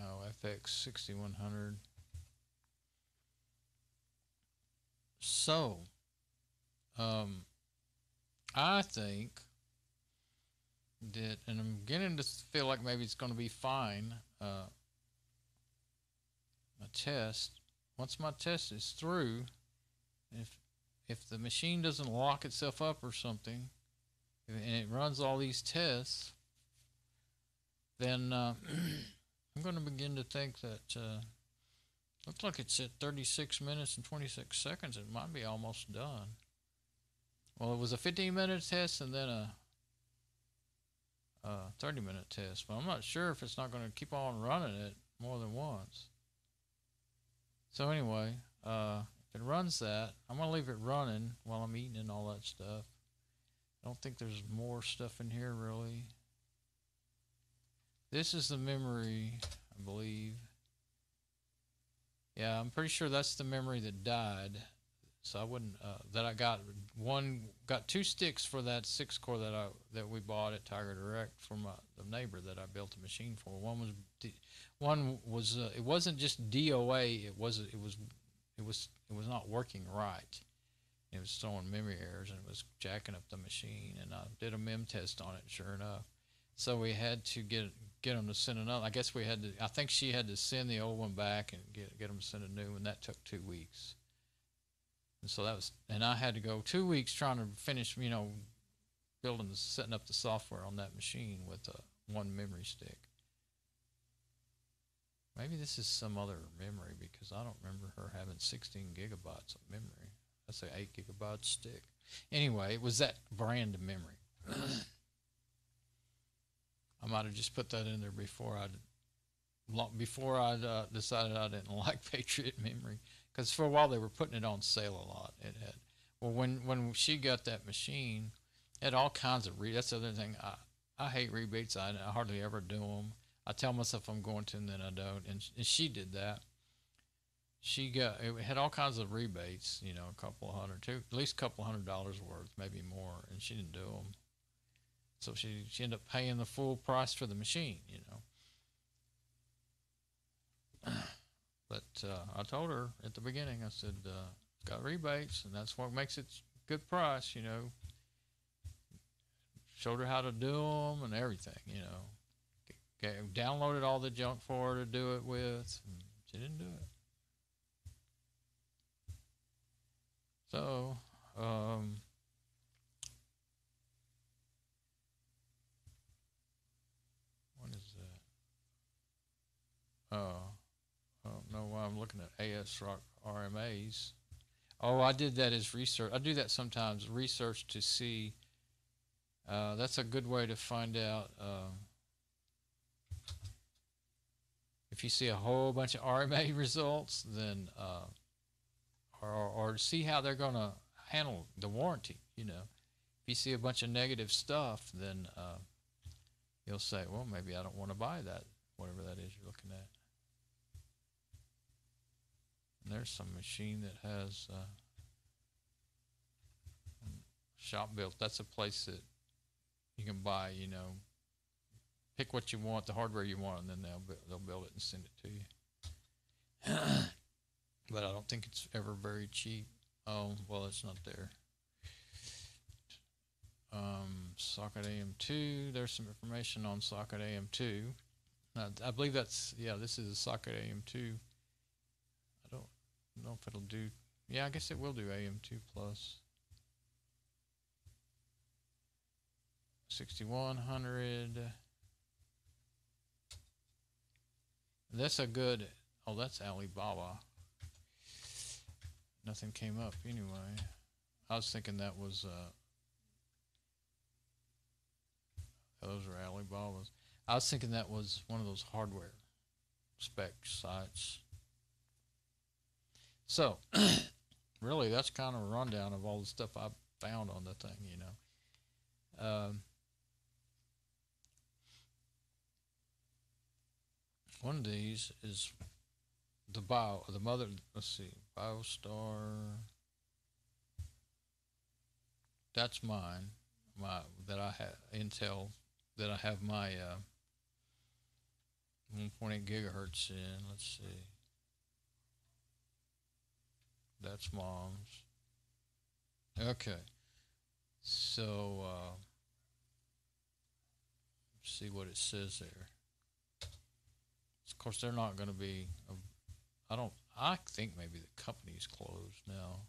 Oh, FX 6100. So, I think that, and I'm beginning to feel like maybe it's going to be fine. My test. Once my test is through, if the machine doesn't lock itself up or something, and it runs all these tests, then I'm going to begin to think that looks like it's at 36 minutes and 26 seconds. It might be almost done. Well, it was a 15-minute test and then a 30-minute test, but I'm not sure if it's not going to keep on running it more than once. So anyway, if it runs that, I'm going to leave it running while I'm eating and all that stuff. I don't think there's more stuff in here really. This is the memory, I believe. Yeah, I'm pretty sure that's the memory that died. So I wouldn't, that I got 2 sticks for that 6-core that we bought at Tiger Direct from the neighbor that I built the machine for. One was it wasn't just DOA. It was not working right. It was throwing memory errors and it was jacking up the machine. And I did a mem test on it, sure enough. So we had to get them to send another. I guess we had to. I think she had to send the old one back and get them to send a new one. That took 2 weeks. And so that was, and I had to go 2 weeks trying to finish, you know, setting up the software on that machine with one memory stick. Maybe this is some other memory because I don't remember her having 16 gigabytes of memory. That's an 8 gigabyte stick. Anyway, it was that brand of memory. I might have just put that in there before I decided I didn't like Patriot memory. Because for a while they were putting it on sale a lot. It had, well, when she got that machine, it had all kinds of that's the other thing. I hate rebates. I hardly ever do them. I tell myself I'm going to, and then I don't. And she did that. It had all kinds of rebates. You know, a couple of hundred, at least a couple $100 worth, maybe more. And she didn't do them. So she ended up paying the full price for the machine. You know. But I told her at the beginning, I said, it's got rebates, and that's what makes it good price, you know. Showed her how to do them and everything, you know. Downloaded all the junk for her to do it with, and she didn't do it. So, what is that? I don't know why I'm looking at ASRock RMAs. Oh, I did that as research. I do that sometimes, research to see. That's a good way to find out if you see a whole bunch of RMA results, then or see how they're going to handle the warranty. You know, if you see a bunch of negative stuff, then you'll say, well, maybe I don't want to buy that, whatever that is you're looking at. And there's some machine that has shop built. That's a place that you can buy, you know, pick what you want, the hardware you want, and then they'll build it and send it to you. But I don't think it's ever very cheap. Oh, well, it's not there. Socket AM2. There's some information on Socket AM2. I believe that's, yeah, this is a Socket AM2. I don't know if it'll do, yeah, I guess it will do AM2 plus. 6100. That's a good, oh, that's Alibaba. Nothing came up anyway. I was thinking that was, those are Alibabas. I was thinking that was one of those hardware spec sites. So, really, that's kind of a rundown of all the stuff I found on the thing, you know. One of these is the mother, let's see, BioStar. That's mine, that I have, Intel, that I have my 1.8 gigahertz in. Let's see. That's mom's. Okay. So, see what it says there. Of course, they're not going to be, I think maybe the company's closed now.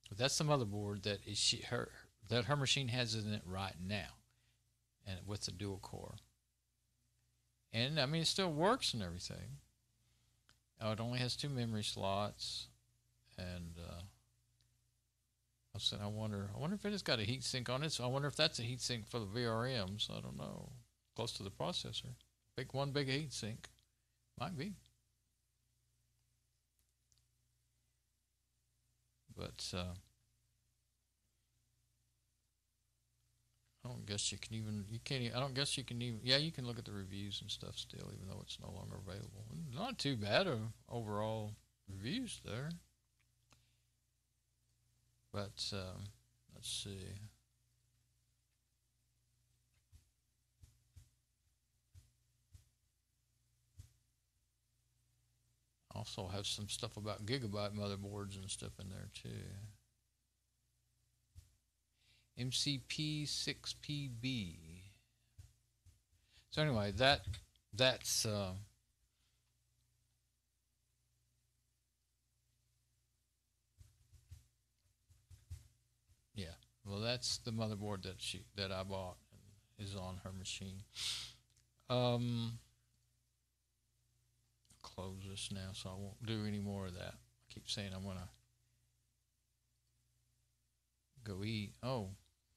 But that's the motherboard that her machine has in it right now, and with the dual core. And I mean, it still works and everything. Oh, it only has 2 memory slots, and I wonder if it has got a heatsink on it. So I wonder if that's a heatsink for the VRMs. I don't know. Close to the processor. One big heatsink. Might be. But I don't guess you can even, I don't guess you can even, yeah, you can look at the reviews and stuff still, even though it's no longer available. Not too bad of overall reviews there. But let's see. Also have some stuff about gigabyte motherboards and stuff in there too. MCP6PB. So anyway, that's yeah. Well, that's the motherboard that I bought and is on her machine. Close this now, so I won't do any more of that. I keep saying I'm gonna go eat. Oh,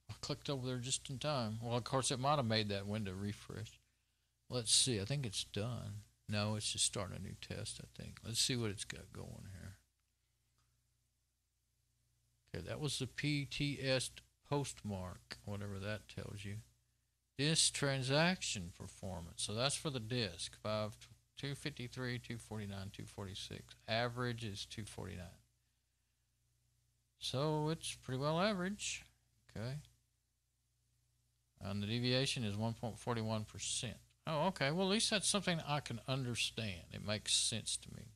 I clicked over there just in time. Well, of course, it might have made that window refresh. Let's see. I think it's done. No, it's just starting a new test, I think. Let's see what it's got going here. Okay, that was the PTS postmark, whatever that tells you. Disk transaction performance. So that's for the disk. 253, 249, 246. Average is 249. So it's pretty well average. Okay. And the deviation is 1.41%. Oh, okay. Well, at least that's something I can understand. It makes sense to me.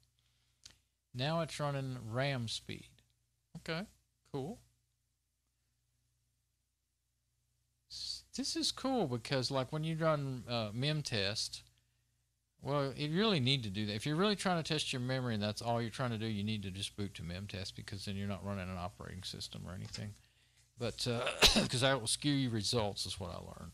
Now it's running RAM speed. Okay, cool. This is cool because, like, when you run mem test, well, you really need to do that. If you're really trying to test your memory and that's all you're trying to do, you need to just boot to mem test because then you're not running an operating system or anything. But because that will skew your results, is what I learned.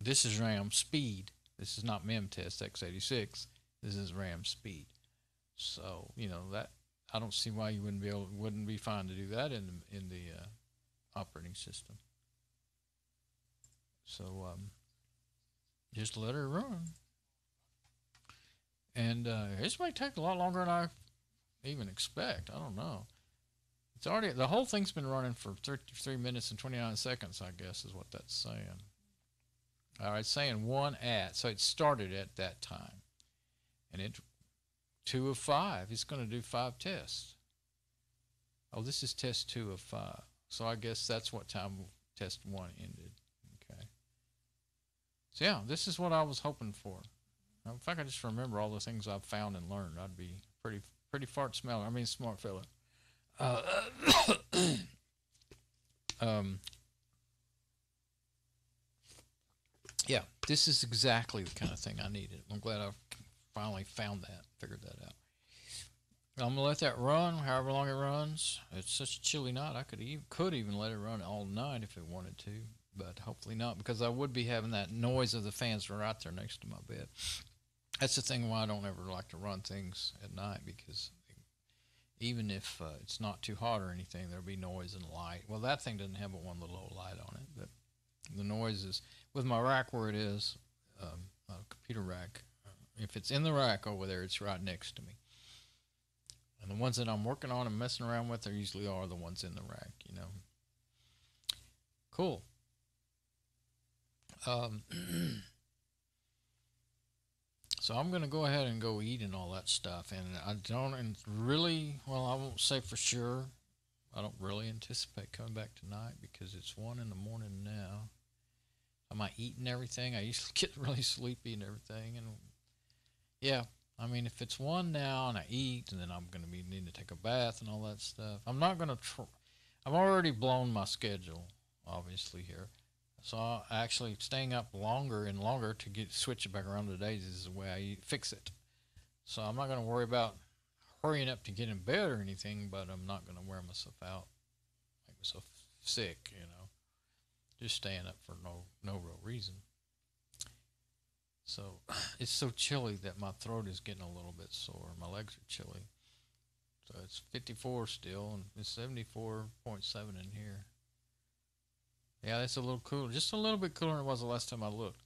This is RAM speed. This is not mem test x86. This is RAM speed. So you know that I don't see why you wouldn't be fine to do that in the operating system. So just let her run. And this might take a lot longer than I even expect. I don't know. It's already, the whole thing's been running for 33 minutes and 29 seconds, I guess is what that's saying. All right, it's saying 1 at, so it started at that time. And it 2 of 5. It's going to do 5 tests. Oh, this is test 2 of 5. So I guess that's what time test 1 ended. Okay. So yeah, this is what I was hoping for. Now, if I could just remember all the things I've found and learned, I'd be pretty smart fella. Yeah, this is exactly the kind of thing I needed. I'm glad I finally figured that out. I'm gonna let that run however long it runs. It's such a chilly night. I could even let it run all night if it wanted to, but hopefully not, because I would be having that noise of the fans right there next to my bed. That's the thing why I don't ever like to run things at night, because even if it's not too hot or anything, there'll be noise and light. Well, that thing doesn't have but one little old light on it, but the noise is, with my rack where it is, a computer rack, if it's in the rack over there, it's right next to me. And the ones that I'm working on and messing around with, they usually are the ones in the rack, you know. Cool. So I'm going to go ahead and go eat and all that stuff. And I don't really, well, I won't say for sure. I don't really anticipate coming back tonight because it's 1 in the morning now. Am I eating everything? I usually get really sleepy and everything. And yeah, I mean, if it's 1 now and I eat, and then I'm going to be needing to take a bath and all that stuff. I'm not going to I've already blown my schedule, obviously, here. So actually staying up longer and longer to switch it back around to days is the way I fix it. So I'm not going to worry about hurrying up to get in bed or anything, but I'm not going to wear myself out, make myself sick, you know, just staying up for no real reason. So it's so chilly that my throat is getting a little bit sore. My legs are chilly. So it's 54 still, and it's 74.7 in here. Yeah, it's a little cooler, just a little bit cooler than it was the last time I looked.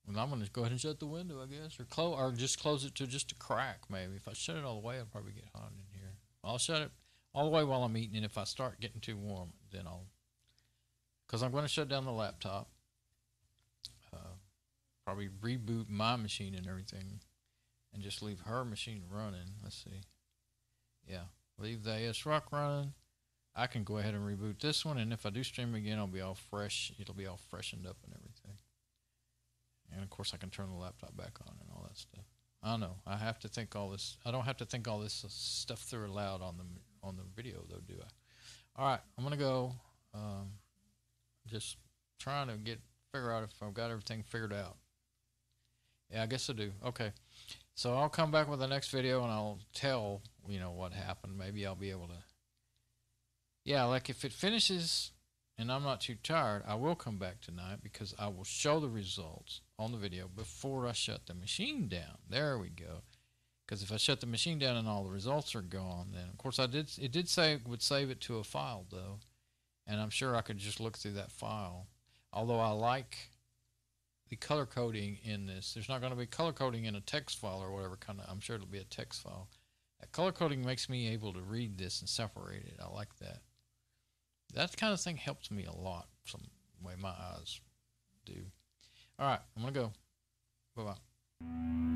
And I'm going to go ahead and shut the window, I guess, or just close it to just a crack, maybe. If I shut it all the way, I'll probably get hot in here. I'll shut it all the way while I'm eating, and if I start getting too warm, then because I'm going to shut down the laptop, probably reboot my machine and everything, and just leave her machine running. Let's see. Yeah, leave the ASRock running. I can go ahead and reboot this one, and if I do stream again, I'll be all fresh. It'll be all freshened up and everything. And of course, I can turn the laptop back on and all that stuff. I don't know. I have to think all this. I don't have to think all this stuff through aloud on the video, though, do I? All right, I'm gonna go. Just trying to figure out if I've got everything figured out. Yeah, I guess I do. Okay, so I'll come back with the next video and I'll tell what happened. Maybe I'll be able to. Yeah, like if it finishes and I'm not too tired, I will come back tonight because I will show the results on the video before I shut the machine down. There we go. Because if I shut the machine down and all the results are gone, then of course it did say it would save it to a file though, and I'm sure I could just look through that file. Although I like the color coding in this. There's not going to be color coding in a text file or whatever kind of. I'm sure it'll be a text file. That color coding makes me able to read this and separate it. I like that. That kind of thing helps me a lot, some way my eyes do. All right, I'm going to go. Bye-bye.